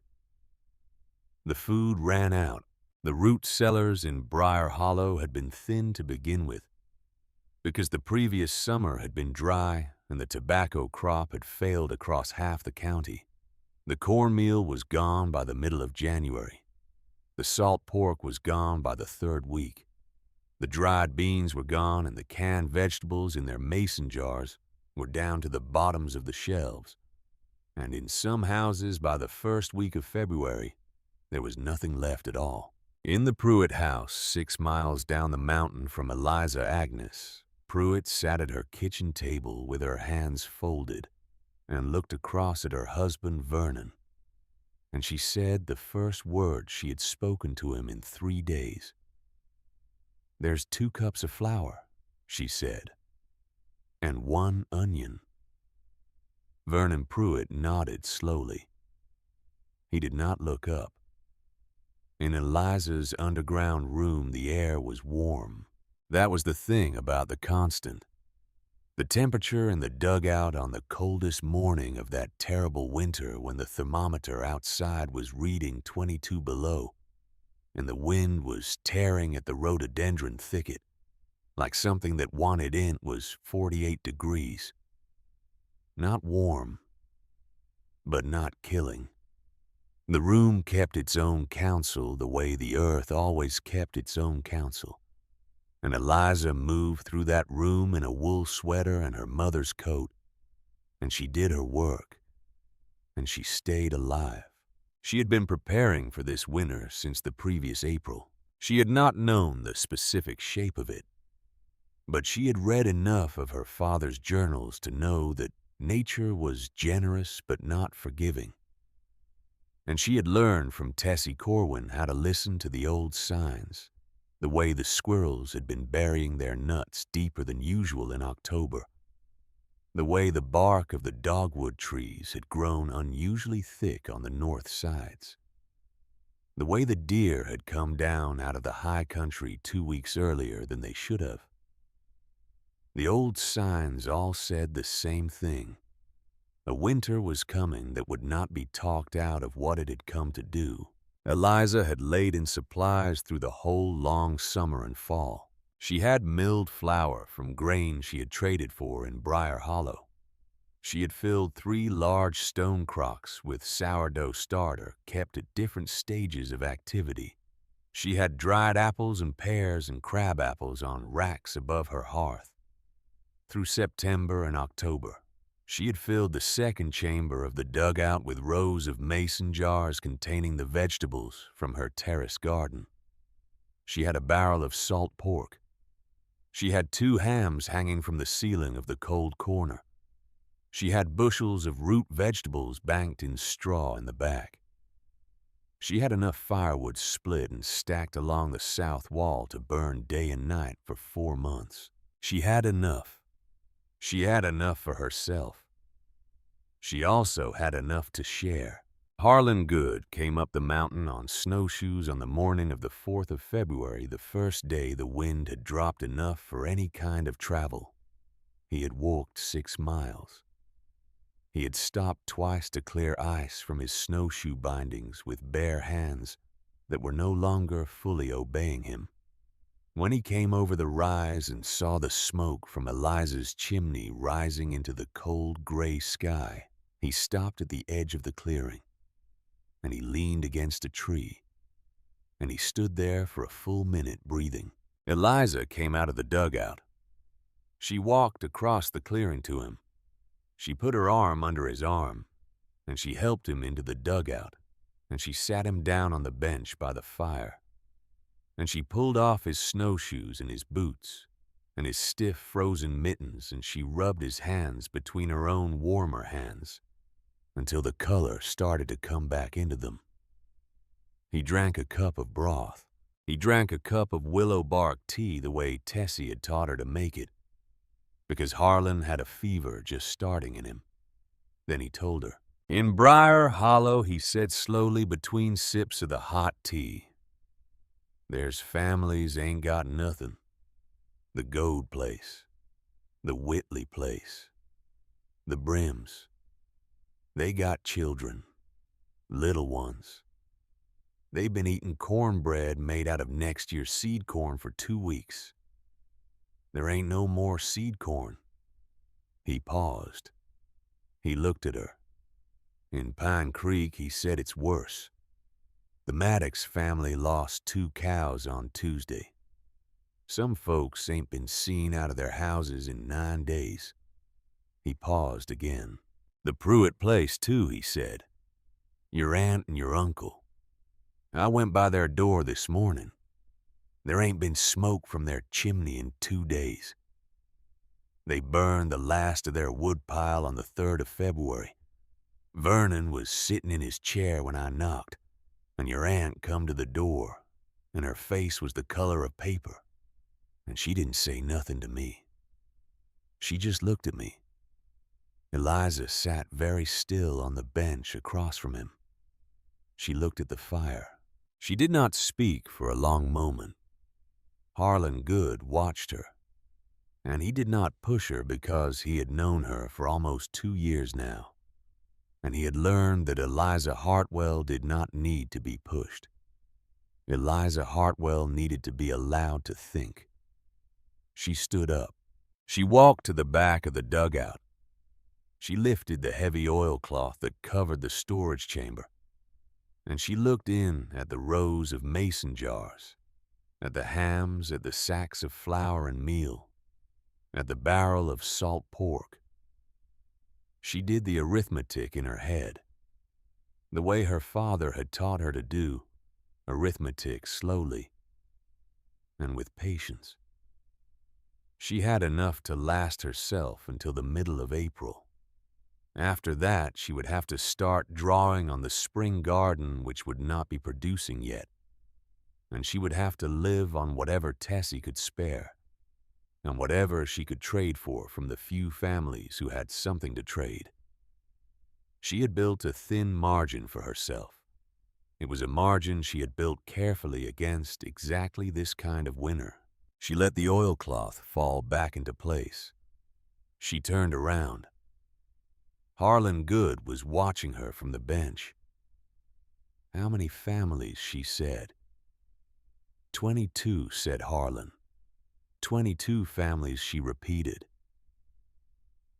Speaker 1: The food ran out. The root cellars in Briar Hollow had been thin to begin with, because the previous summer had been dry and the tobacco crop had failed across half the county. The cornmeal was gone by the middle of January. The salt pork was gone by the 3rd week. The dried beans were gone, and the canned vegetables in their mason jars were down to the bottoms of the shelves. And in some houses by the 1st week of February, there was nothing left at all. In the Pruitt house, 6 miles down the mountain from Eliza Agnes, Pruitt sat at her kitchen table with her hands folded and looked across at her husband Vernon. And she said the first word she had spoken to him in 3 days. "There's 2 cups of flour," she said, "and 1 onion." Vernon Pruitt nodded slowly. He did not look up. In Eliza's underground room, the air was warm That was the thing about the constant. The temperature in the dugout on the coldest morning of that terrible winter when the thermometer outside was reading 22 below, and the wind was tearing at the rhododendron thicket like something that wanted in, was 48 degrees. Not warm, but not killing. The room kept its own counsel the way the earth always kept its own counsel. And Eliza moved through that room in a wool sweater and her mother's coat, and she did her work, and she stayed alive. She had been preparing for this winter since the previous April. She had not known the specific shape of it, but she had read enough of her father's journals to know that nature was generous but not forgiving. And she had learned from Tessie Corwin how to listen to the old signs, the way the squirrels had been burying their nuts deeper than usual in October, the way the bark of the dogwood trees had grown unusually thick on the north sides, the way the deer had come down out of the high country 2 weeks earlier than they should have. The old signs all said the same thing. A winter was coming that would not be talked out of what it had come to do. Eliza had laid in supplies through the whole long summer and fall. She had milled flour from grain she had traded for in Briar Hollow. She had filled 3 large stone crocks with sourdough starter kept at different stages of activity. She had dried apples and pears and crab apples on racks above her hearth. Through September and October, she had filled the second chamber of the dugout with rows of mason jars containing the vegetables from her terrace garden. She had a barrel of salt pork. She had 2 hams hanging from the ceiling of the cold corner. She had bushels of root vegetables banked in straw in the back. She had enough firewood split and stacked along the south wall to burn day and night for 4 months. She had enough. She had enough for herself. She also had enough to share. Harlan Good came up the mountain on snowshoes on the morning of the 4th of February, the first day the wind had dropped enough for any kind of travel. He had walked 6 miles. He had stopped twice to clear ice from his snowshoe bindings with bare hands that were no longer fully obeying him. When he came over the rise and saw the smoke from Eliza's chimney rising into the cold gray sky, he stopped at the edge of the clearing, and he leaned against a tree, and he stood there for a full minute breathing. Eliza came out of the dugout. She walked across the clearing to him. She put her arm under his arm, and she helped him into the dugout, and she sat him down on the bench by the fire. And she pulled off his snowshoes and his boots and his stiff frozen mittens, and she rubbed his hands between her own warmer hands until the color started to come back into them. He drank a cup of broth. He drank a cup of willow bark tea the way Tessie had taught her to make it, because Harlan had a fever just starting in him. Then he told her. In Briar Hollow, he said slowly between sips of the hot tea, there's families ain't got nothing. The Goad place, the Whitley place, the Brims. They got children, little ones. They've been eating cornbread made out of next year's seed corn for 2 weeks. There ain't no more seed corn. He paused. He looked at her. In Pine Creek, he said it's worse. The Maddox family lost 2 cows on Tuesday. Some folks ain't been seen out of their houses in 9 days. He paused again. The Pruitt place, too, he said. Your aunt and your uncle. I went by their door this morning. There ain't been smoke from their chimney in 2 days. They burned the last of their woodpile on the 3rd of February. Vernon was sitting in his chair when I knocked, and your aunt come to the door, and her face was the color of paper, and she didn't say nothing to me. She just looked at me. Eliza sat very still on the bench across from him. She looked at the fire. She did not speak for a long moment. Harlan Good watched her, and he did not push her because he had known her for almost 2 years now, and he had learned that Eliza Hartwell did not need to be pushed. Eliza Hartwell needed to be allowed to think. She stood up. She walked to the back of the dugout. She lifted the heavy oilcloth that covered the storage chamber, and she looked in at the rows of mason jars, at the hams, at the sacks of flour and meal, at the barrel of salt pork. She did the arithmetic in her head, the way her father had taught her to do, arithmetic slowly and with patience. She had enough to last herself until the middle of April. After that, she would have to start drawing on the spring garden which would not be producing yet, and she would have to live on whatever Tessie could spare, and whatever she could trade for from the few families who had something to trade. She had built a thin margin for herself. It was a margin she had built carefully against exactly this kind of winter. She let the oilcloth fall back into place. She turned around. Harlan Good was watching her from the bench. "How many families?" she said. 22, said Harlan. 22 families, she repeated.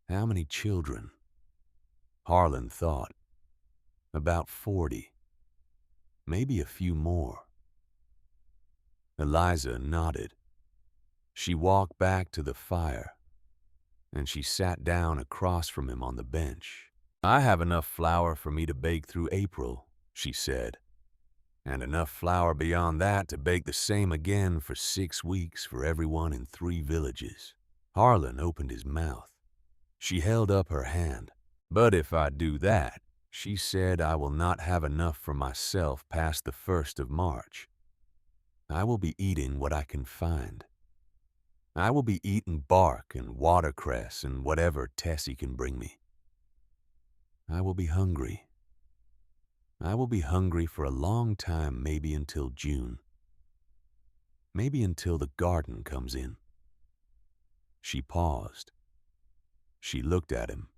Speaker 1: "How many children?" Harlan thought. "About 40. Maybe a few more." Eliza nodded. She walked back to the fire, and she sat down across from him on the bench. "I have enough flour for me to bake through April," she said, "and enough flour beyond that to bake the same again for 6 weeks for everyone in 3 villages." Harlan opened his mouth. She held up her hand. "But if I do that," she said, "I will not have enough for myself past the 1st of March. I will be eating what I can find. I will be eating bark and watercress and whatever Tessie can bring me. I will be hungry. I will be hungry for a long time, maybe until June. Maybe until the garden comes in." She paused. She looked at him.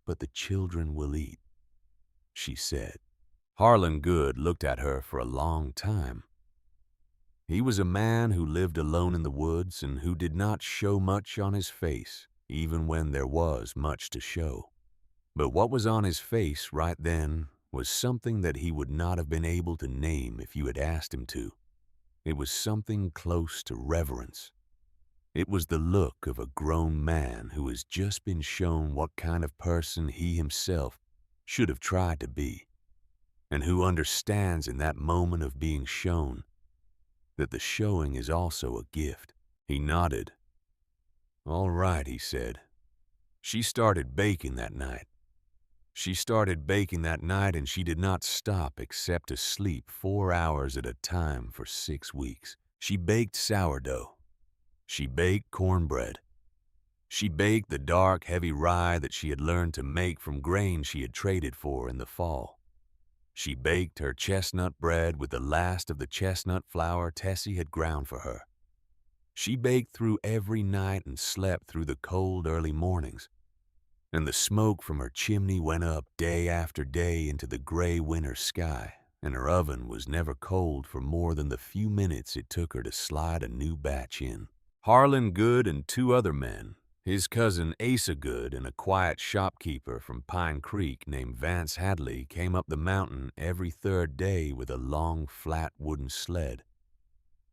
Speaker 1: "But the children will eat," she said. Harlan Good looked at her for a long time. He was a man who lived alone in the woods and who did not show much on his face, even when there was much to show. But what was on his face right then was something that he would not have been able to name if you had asked him to. It was something close to reverence. It was the look of a grown man who has just been shown what kind of person he himself should have tried to be, and who understands in that moment of being shown that the showing is also a gift. He nodded. "All right," he said. She started baking that night. She started baking that night, and she did not stop except to sleep 4 hours at a time for 6 weeks. She baked sourdough. She baked cornbread. She baked the dark, heavy rye that she had learned to make from grain she had traded for in the fall. She baked her chestnut bread with the last of the chestnut flour Tessie had ground for her. She baked through every night and slept through the cold early mornings, and the smoke from her chimney went up day after day into the gray winter sky, and her oven was never cold for more than the few minutes it took her to slide a new batch in. Harlan Good and 2 other men, his cousin Asa Good and a quiet shopkeeper from Pine Creek named Vance Hadley, came up the mountain every 3rd day with a long, flat wooden sled.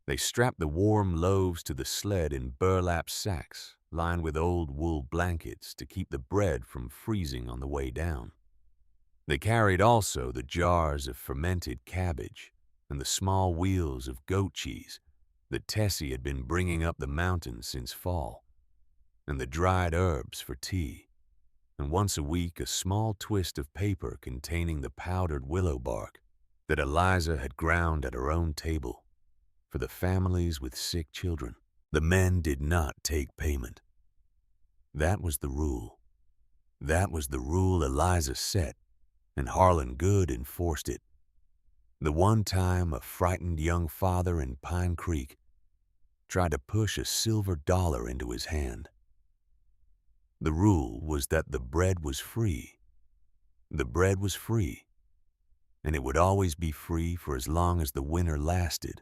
Speaker 1: They strapped the warm loaves to the sled in burlap sacks lined with old wool blankets to keep the bread from freezing on the way down. They carried also the jars of fermented cabbage and the small wheels of goat cheese that Tessie had been bringing up the mountain since fall, and the dried herbs for tea, and once a week a small twist of paper containing the powdered willow bark that Eliza had ground at her own table for the families with sick children. The men did not take payment. That was the rule. That was the rule Eliza set, and Harlan Good enforced it. The one time a frightened young father in Pine Creek tried to push a silver dollar into his hand. The rule was that the bread was free. The bread was free, and it would always be free for as long as the winter lasted.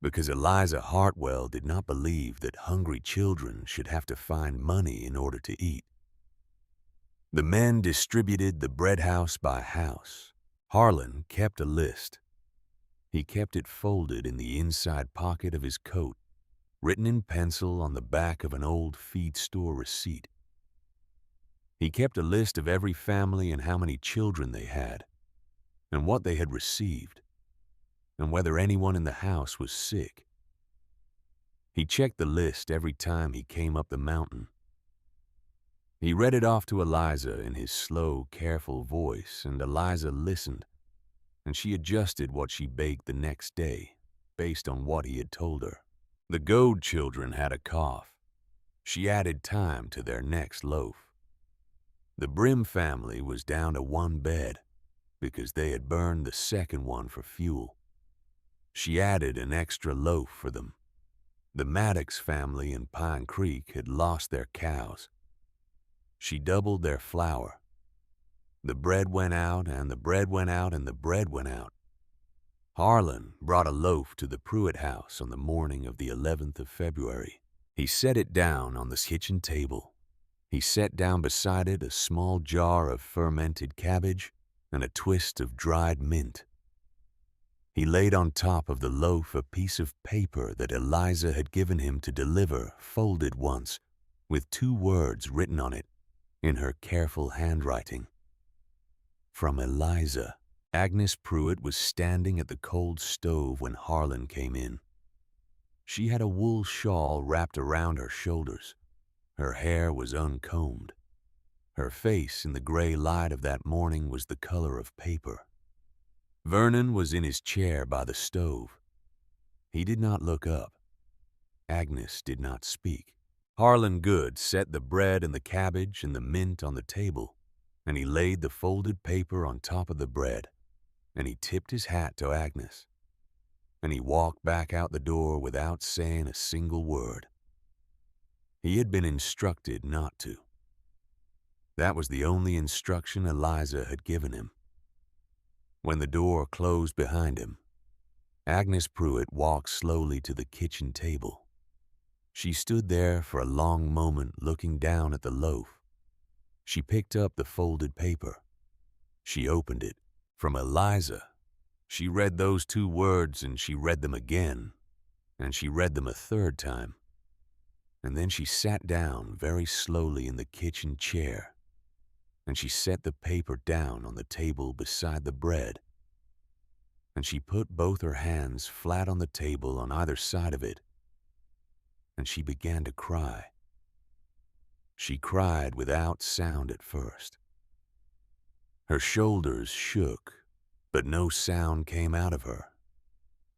Speaker 1: Because Eliza Hartwell did not believe that hungry children should have to find money in order to eat. The men distributed the bread house by house. Harlan kept a list. He kept it folded in the inside pocket of his coat, written in pencil on the back of an old feed store receipt. He kept a list of every family and how many children they had, and what they had received, and whether anyone in the house was sick. He checked the list every time he came up the mountain. He read it off to Eliza in his slow, careful voice, and Eliza listened, and she adjusted what she baked the next day based on what he had told her. The Goad children had a cough. She added time to their next loaf. The Brim family was down to one bed because they had burned the second one for fuel. She added an extra loaf for them. The Maddox family in Pine Creek had lost their cows. She doubled their flour. The bread went out, and the bread went out, and the bread went out. Harlan brought a loaf to the Pruitt house on the morning of the 11th of February. He set it down on the kitchen table. He set down beside it a small jar of fermented cabbage and a twist of dried mint. He laid on top of the loaf a piece of paper that Eliza had given him to deliver, folded once, with 2 words written on it in her careful handwriting. From Eliza. Agnes Pruitt was standing at the cold stove when Harlan came in. She had a wool shawl wrapped around her shoulders. Her hair was uncombed. Her face in the gray light of that morning was the color of paper. Vernon was in his chair by the stove. He did not look up. Agnes did not speak. Harlan Good set the bread and the cabbage and the mint on the table, and he laid the folded paper on top of the bread, and he tipped his hat to Agnes, and he walked back out the door without saying a single word. He had been instructed not to. That was the only instruction Eliza had given him. When the door closed behind him, Agnes Pruitt walked slowly to the kitchen table. She stood there for a long moment looking down at the loaf. She picked up the folded paper. She opened it. From Eliza. She read those 2 words, and she read them again, and she read them a 3rd time. And then she sat down very slowly in the kitchen chair, and she set the paper down on the table beside the bread, and she put both her hands flat on the table on either side of it, and she began to cry. She cried without sound at first. Her shoulders shook, but no sound came out of her.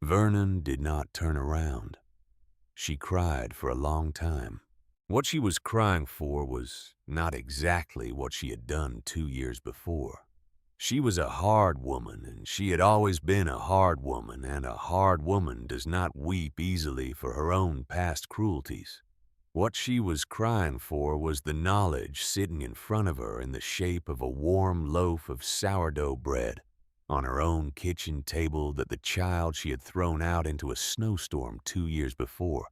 Speaker 1: Vernon did not turn around. She cried for a long time. What she was crying for was not exactly what she had done 2 years before. She was a hard woman, and she had always been a hard woman, and a hard woman does not weep easily for her own past cruelties. What she was crying for was the knowledge sitting in front of her in the shape of a warm loaf of sourdough bread on her own kitchen table that the child she had thrown out into a snowstorm 2 years before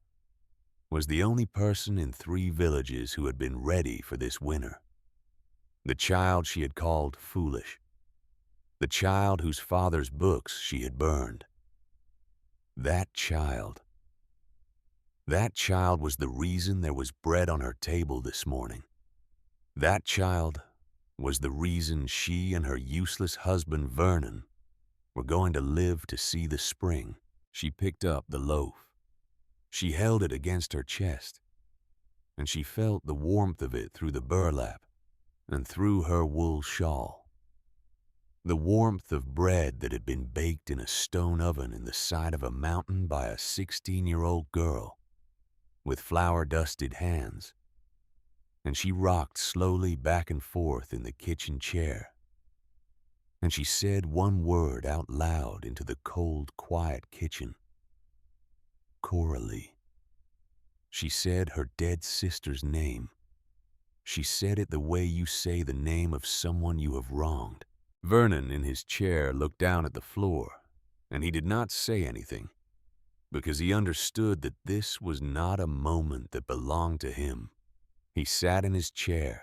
Speaker 1: was the only person in 3 villages who had been ready for this winter. The child she had called foolish. The child whose father's books she had burned. That child was the reason there was bread on her table this morning. That child was the reason she and her useless husband Vernon were going to live to see the spring. She picked up the loaf. She held it against her chest, and she felt the warmth of it through the burlap and through her wool shawl. The warmth of bread that had been baked in a stone oven in the side of a mountain by a 16-year-old girl with flour-dusted hands, and she rocked slowly back and forth in the kitchen chair, and she said one word out loud into the cold, quiet kitchen. Coralie. She said her dead sister's name. She said it the way you say the name of someone you have wronged. Vernon in his chair looked down at the floor, and he did not say anything, because he understood that this was not a moment that belonged to him. He sat in his chair,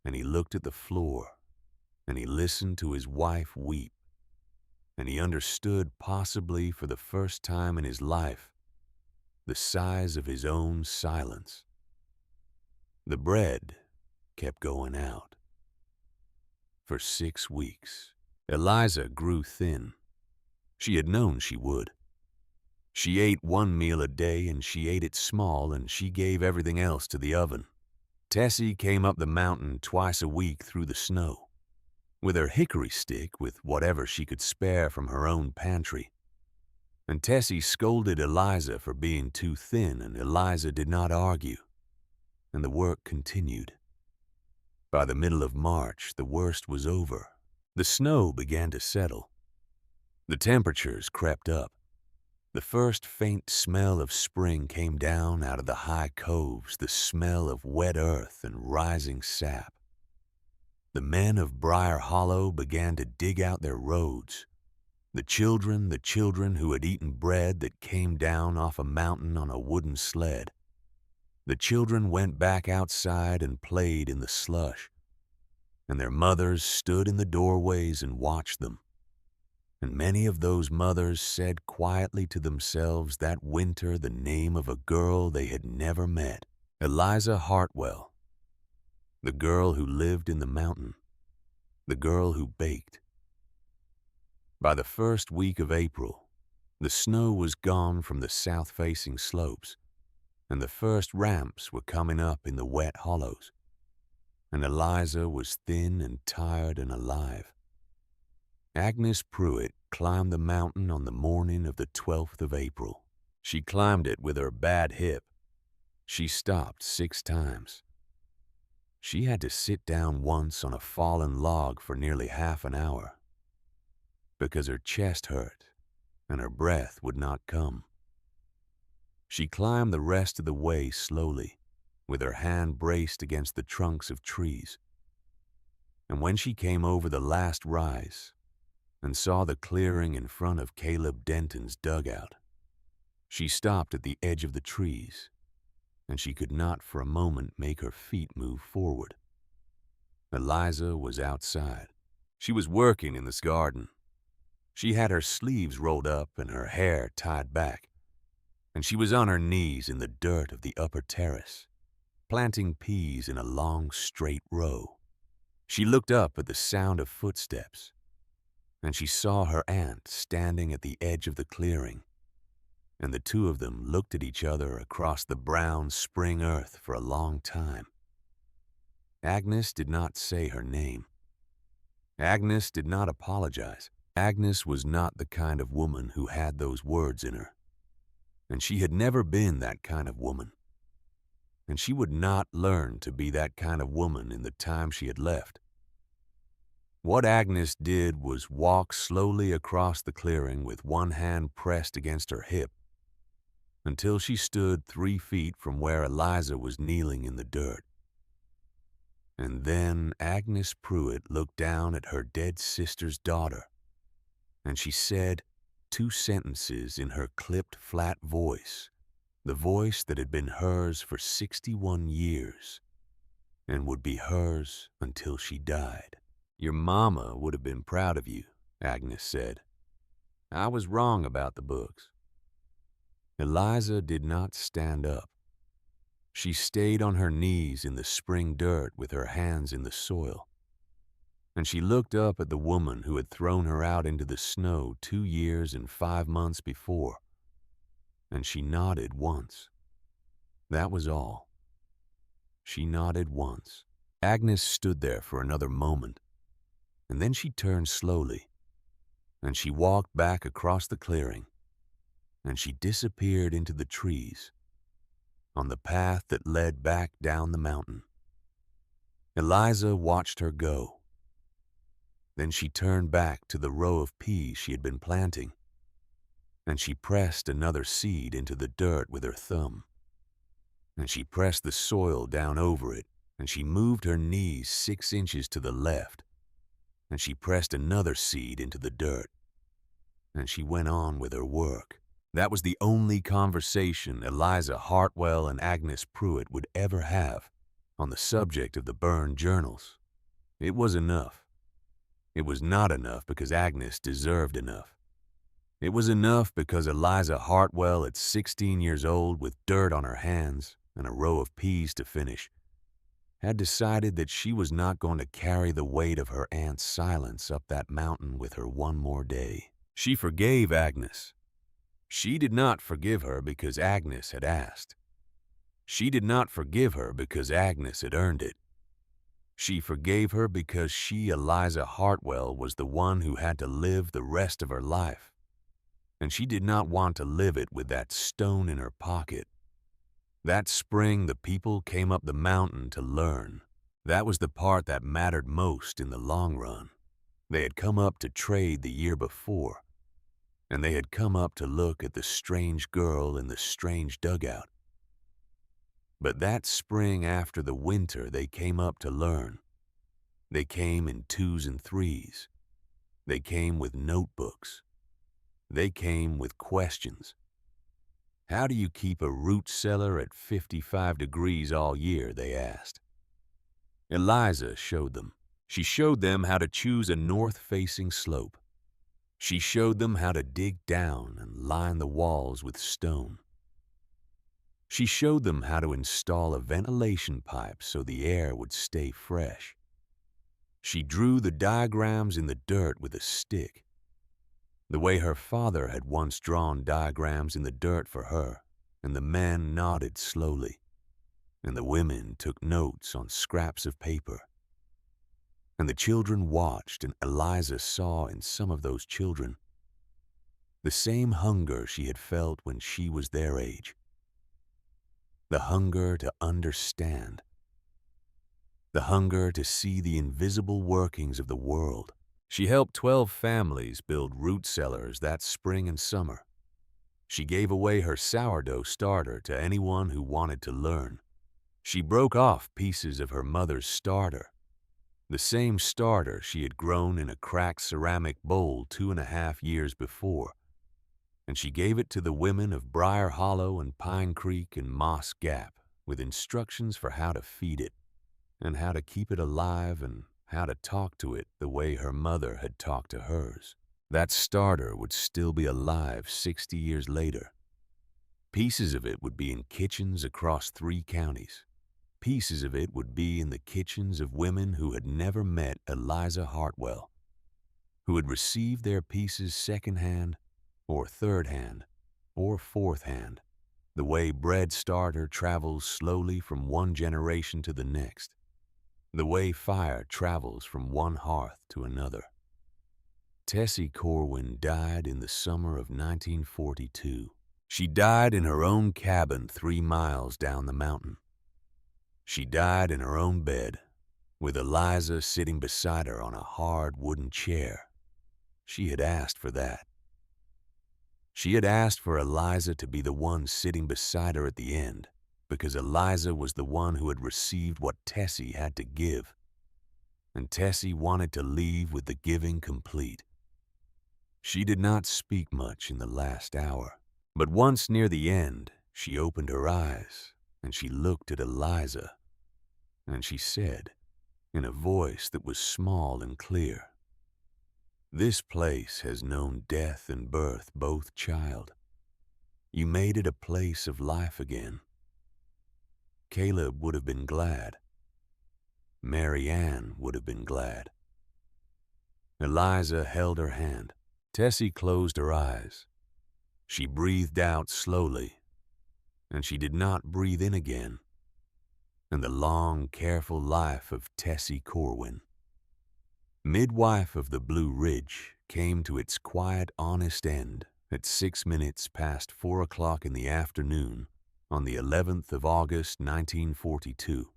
Speaker 1: and he looked at the floor, and he listened to his wife weep, and he understood, possibly for the first time in his life, the size of his own silence. The bread kept going out. For 6 weeks, Eliza grew thin. She had known she would. She ate 1 meal a day, and she ate it small, and she gave everything else to the oven. Tessie came up the mountain twice a week through the snow, with her hickory stick with whatever she could spare from her own pantry. And Tessie scolded Eliza for being too thin, and Eliza did not argue, and the work continued. By the middle of March, the worst was over. The snow began to settle. The temperatures crept up. The first faint smell of spring came down out of the high coves, the smell of wet earth and rising sap. The men of Briar Hollow began to dig out their roads. The children who had eaten bread that came down off a mountain on a wooden sled. The children went back outside and played in the slush, and their mothers stood in the doorways and watched them. And many of those mothers said quietly to themselves that winter the name of a girl they had never met, Eliza Hartwell, the girl who lived in the mountain, the girl who baked. By the first week of April, the snow was gone from the south-facing slopes, and the first ramps were coming up in the wet hollows, and Eliza was thin and tired and alive. Agnes Pruitt climbed the mountain on the morning of the 12th of April. She climbed it with her bad hip. She stopped 6 times. She had to sit down once on a fallen log for nearly half an hour, because her chest hurt and her breath would not come. She climbed the rest of the way slowly, with her hand braced against the trunks of trees. And when she came over the last rise and saw the clearing in front of Caleb Denton's dugout, she stopped at the edge of the trees, and she could not for a moment make her feet move forward. Eliza was outside. She was working in this garden. She had her sleeves rolled up and her hair tied back, and she was on her knees in the dirt of the upper terrace, planting peas in a long straight row. She looked up at the sound of footsteps, and she saw her aunt standing at the edge of the clearing, and the two of them looked at each other across the brown spring earth for a long time. Agnes did not say her name. Agnes did not apologize. Agnes was not the kind of woman who had those words in her, and she had never been that kind of woman, and she would not learn to be that kind of woman in the time she had left. What Agnes did was walk slowly across the clearing with one hand pressed against her hip until she stood 3 feet from where Eliza was kneeling in the dirt. And then Agnes Pruitt looked down at her dead sister's daughter, and she said 2 sentences in her clipped, flat voice, the voice that had been hers for 61 years and would be hers until she died. "Your mama would have been proud of you," Agnes said. "I was wrong about the books." Eliza did not stand up. She stayed on her knees in the spring dirt with her hands in the soil, and she looked up at the woman who had thrown her out into the snow 2 years and 5 months before, and she nodded once. That was all. She nodded once. Agnes stood there for another moment, and then she turned slowly, and she walked back across the clearing, and she disappeared into the trees on the path that led back down the mountain. Eliza watched her go. Then she turned back to the row of peas she had been planting, and she pressed another seed into the dirt with her thumb. And she pressed the soil down over it, and she moved her knees 6 inches to the left, and she pressed another seed into the dirt, and she went on with her work. That was the only conversation Eliza Hartwell and Agnes Pruitt would ever have on the subject of the burned journals. It was enough. It was not enough because Agnes deserved enough. It was enough because Eliza Hartwell, at 16 years old with dirt on her hands and a row of peas to finish, had decided that she was not going to carry the weight of her aunt's silence up that mountain with her one more day. She forgave Agnes. She did not forgive her because Agnes had asked. She did not forgive her because Agnes had earned it. She forgave her because she, Eliza Hartwell, was the one who had to live the rest of her life, and she did not want to live it with that stone in her pocket. That spring, the people came up the mountain to learn. That was the part that mattered most in the long run. They had come up to trade the year before, and they had come up to look at the strange girl in the strange dugout. But that spring after the winter, they came up to learn. They came in 2s and 3s. They came with notebooks. They came with questions. How do you keep a root cellar at 55 degrees all year, they asked. Eliza showed them. She showed them how to choose a north-facing slope. She showed them how to dig down and line the walls with stone. She showed them how to install a ventilation pipe so the air would stay fresh. She drew the diagrams in the dirt with a stick, the way her father had once drawn diagrams in the dirt for her, and the men nodded slowly, and the women took notes on scraps of paper. And the children watched, and Eliza saw in some of those children the same hunger she had felt when she was their age. The hunger to understand. The hunger to see the invisible workings of the world. She helped 12 families build root cellars that spring and summer. She gave away her sourdough starter to anyone who wanted to learn. She broke off pieces of her mother's starter, the same starter she had grown in a cracked ceramic bowl 2.5 years before, and she gave it to the women of Briar Hollow and Pine Creek and Moss Gap with instructions for how to feed it, and how to keep it alive, and how to talk to it the way her mother had talked to hers. That starter would still be alive 60 years later. Pieces of it would be in kitchens across 3 counties. Pieces of it would be in the kitchens of women who had never met Eliza Hartwell, who had received their pieces second-hand or third-hand or fourth-hand, the way bread starter travels slowly from one generation to the next, the way fire travels from one hearth to another. Tessie Corwin died in the summer of 1942. She died in her own cabin 3 miles down the mountain. She died in her own bed, with Eliza sitting beside her on a hard wooden chair. She had asked for that. She had asked for Eliza to be the one sitting beside her at the end, because Eliza was the one who had received what Tessie had to give, and Tessie wanted to leave with the giving complete. She did not speak much in the last hour, but once near the end, she opened her eyes, and she looked at Eliza, and she said, in a voice that was small and clear, "This place has known death and birth both, child. You made it a place of life again." Caleb would have been glad. Mary Ann would have been glad. Eliza held her hand. Tessie closed her eyes. She breathed out slowly, and she did not breathe in again. And the long, careful life of Tessie Corwin, midwife of the Blue Ridge, came to its quiet, honest end at 6 minutes past 4 o'clock in the afternoon on the 11th of August, 1942.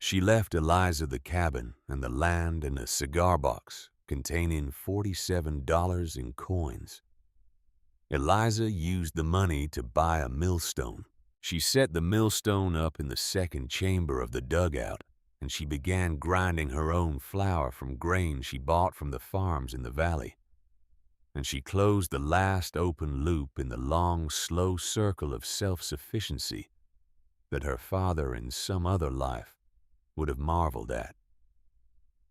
Speaker 1: She left Eliza the cabin and the land and a cigar box containing $47 in coins. Eliza used the money to buy a millstone. She set the millstone up in the second chamber of the dugout, and she began grinding her own flour from grain she bought from the farms in the valley. And she closed the last open loop in the long, slow circle of self-sufficiency that her father in some other life would have marveled at.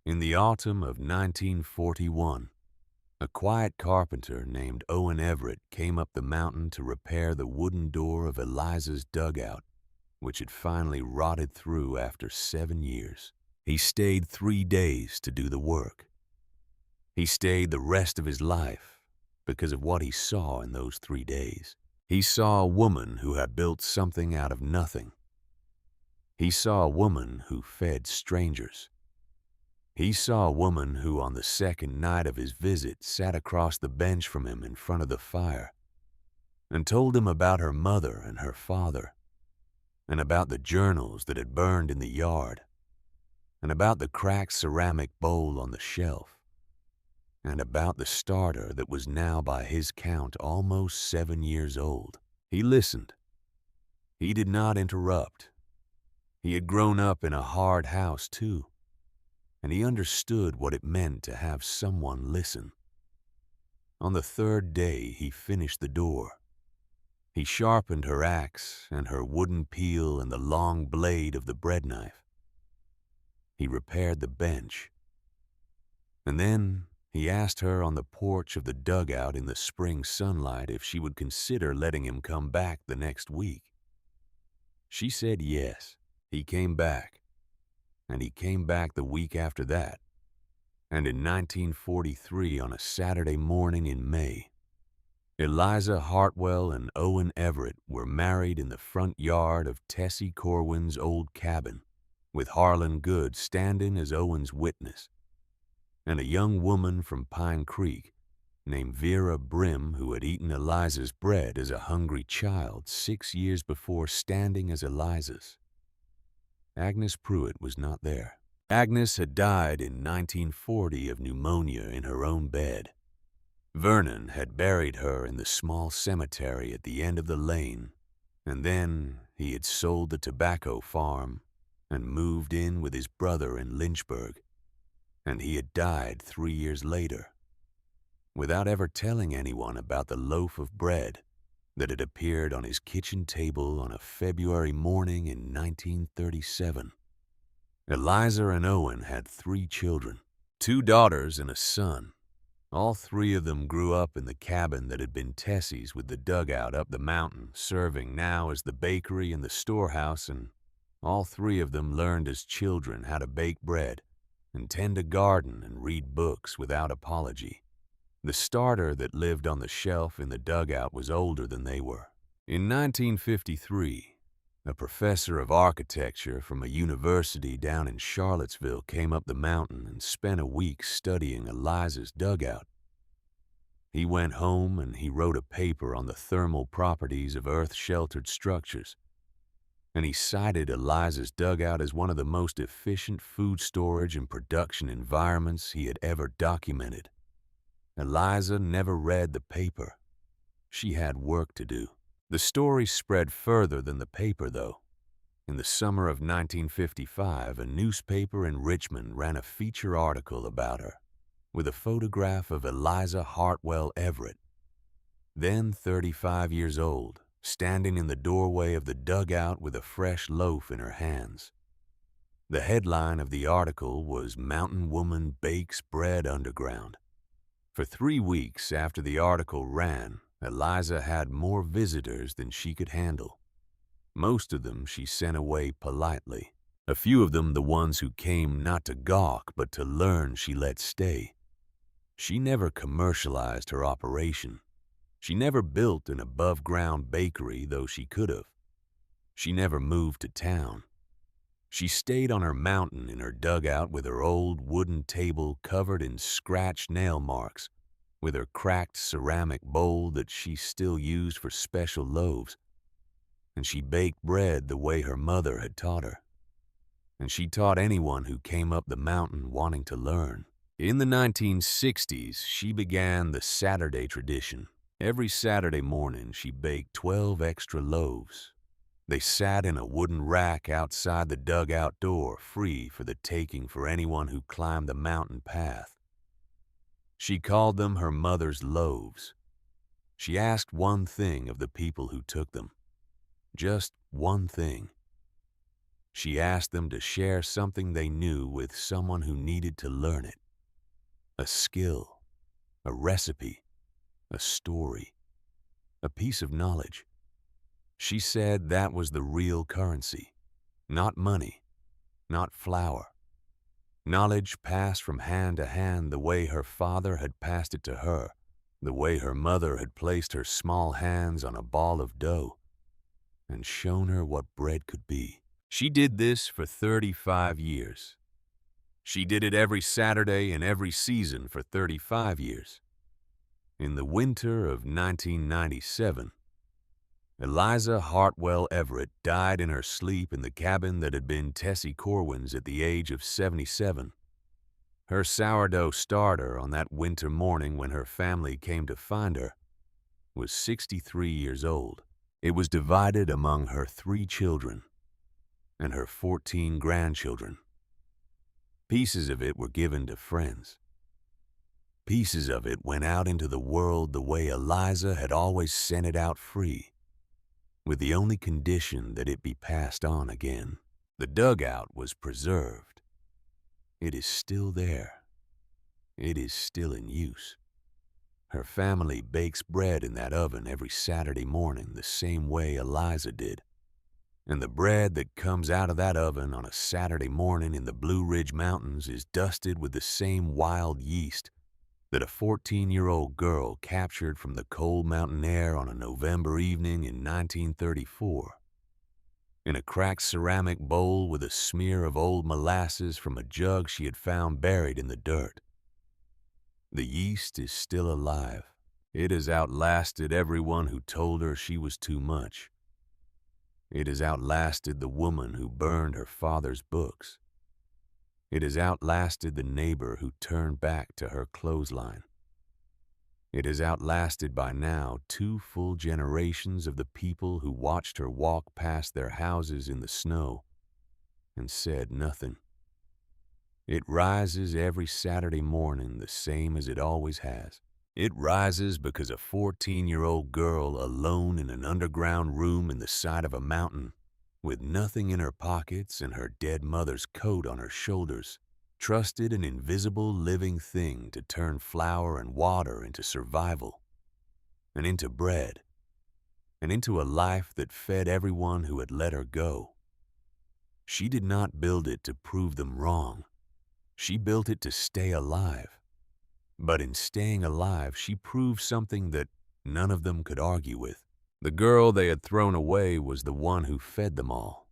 Speaker 1: In the autumn of 1941, a quiet carpenter named Owen Everett came up the mountain to repair the wooden door of Eliza's dugout, which had finally rotted through after 7 years. He stayed 3 days to do the work. He stayed the rest of his life because of what he saw in those 3 days. He saw a woman who had built something out of nothing. He saw a woman who fed strangers. He saw a woman who, on the second night of his visit, sat across the bench from him in front of the fire and told him about her mother and her father, and about the journals that had burned in the yard, and about the cracked ceramic bowl on the shelf, and about the starter that was now, by his count, almost 7 years old. He listened. He did not interrupt. He had grown up in a hard house, too, and he understood what it meant to have someone listen. On the 3rd day, he finished the door. He sharpened her axe and her wooden peel and the long blade of the bread knife. He repaired the bench. And then he asked her on the porch of the dugout in the spring sunlight if she would consider letting him come back the next week. She said yes. He came back, and he came back the week after that, and in 1943, on a Saturday morning in May, Eliza Hartwell and Owen Everett were married in the front yard of Tessie Corwin's old cabin, with Harlan Good standing as Owen's witness, and a young woman from Pine Creek named Vera Brim, who had eaten Eliza's bread as a hungry child 6 years before, standing as Eliza's. Agnes Pruitt was not there. Agnes had died in 1940 of pneumonia in her own bed. Vernon had buried her in the small cemetery at the end of the lane, and then he had sold the tobacco farm and moved in with his brother in Lynchburg, and he had died 3 years later, without ever telling anyone about the loaf of bread that had appeared on his kitchen table on a February morning in 1937. Eliza and Owen had 3 children, 2 daughters and a son. All 3 of them grew up in the cabin that had been Tessie's, with the dugout up the mountain serving now as the bakery and the storehouse, and all 3 of them learned as children how to bake bread and tend a garden and read books without apology. The starter that lived on the shelf in the dugout was older than they were. In 1953, a professor of architecture from a university down in Charlottesville came up the mountain and spent a week studying Eliza's dugout. He went home and he wrote a paper on the thermal properties of earth-sheltered structures, and he cited Eliza's dugout as one of the most efficient food storage and production environments he had ever documented. Eliza never read the paper. She had work to do. The story spread further than the paper, though. In the summer of 1955, a newspaper in Richmond ran a feature article about her, with a photograph of Eliza Hartwell Everett, then 35 years old, standing in the doorway of the dugout with a fresh loaf in her hands. The headline of the article was "Mountain Woman Bakes Bread Underground." For 3 weeks after the article ran, Eliza had more visitors than she could handle. Most of them she sent away politely. A few of them, the ones who came not to gawk but to learn, she let stay. She never commercialized her operation. She never built an above-ground bakery, though she could have. She never moved to town. She stayed on her mountain in her dugout with her old wooden table covered in scratched nail marks, with her cracked ceramic bowl that she still used for special loaves. And she baked bread the way her mother had taught her. And she taught anyone who came up the mountain wanting to learn. In the 1960s, she began the Saturday tradition, Every Saturday morning, she baked 12 extra loaves. They sat in a wooden rack outside the dugout door, free for the taking for anyone who climbed the mountain path. She called them her mother's loaves. She asked one thing of the people who took them. Just one thing. She asked them to share something they knew with someone who needed to learn it. A skill, a recipe, a story, a piece of knowledge. She said that was the real currency. Not money, not flour. Knowledge passed from hand to hand the way her father had passed it to her, the way her mother had placed her small hands on a ball of dough and shown her what bread could be. She did this for 35 years. She did it every Saturday and every season for 35 years. In the winter of 1997, Eliza Hartwell Everett died in her sleep in the cabin that had been Tessie Corwin's at the age of 77. Her sourdough starter on that winter morning when her family came to find her was 63 years old. It was divided among her 3 children and her 14 grandchildren. Pieces of it were given to friends. Pieces of it went out into the world the way Eliza had always sent it out, free, with the only condition that it be passed on again. The dugout was preserved. It is still there. It is still in use. Her family bakes bread in that oven every Saturday morning the same way Eliza did. And the bread that comes out of that oven on a Saturday morning in the Blue Ridge Mountains is dusted with the same wild yeast that a 14-year-old girl captured from the cold mountain air on a November evening in 1934. In a cracked ceramic bowl with a smear of old molasses from a jug she had found buried in the dirt. The yeast is still alive. It has outlasted everyone who told her she was too much. It has outlasted the woman who burned her father's books. It has outlasted the neighbor who turned back to her clothesline. It has outlasted by now 2 full generations of the people who watched her walk past their houses in the snow and said nothing. It rises every Saturday morning the same as it always has. It rises because a 14-year-old girl alone in an underground room in the side of a mountain, with nothing in her pockets and her dead mother's coat on her shoulders, trusted an invisible living thing to turn flour and water into survival, and into bread, and into a life that fed everyone who had let her go. She did not build it to prove them wrong. She built it to stay alive. But in staying alive, she proved something that none of them could argue with. The girl they had thrown away was the one who fed them all.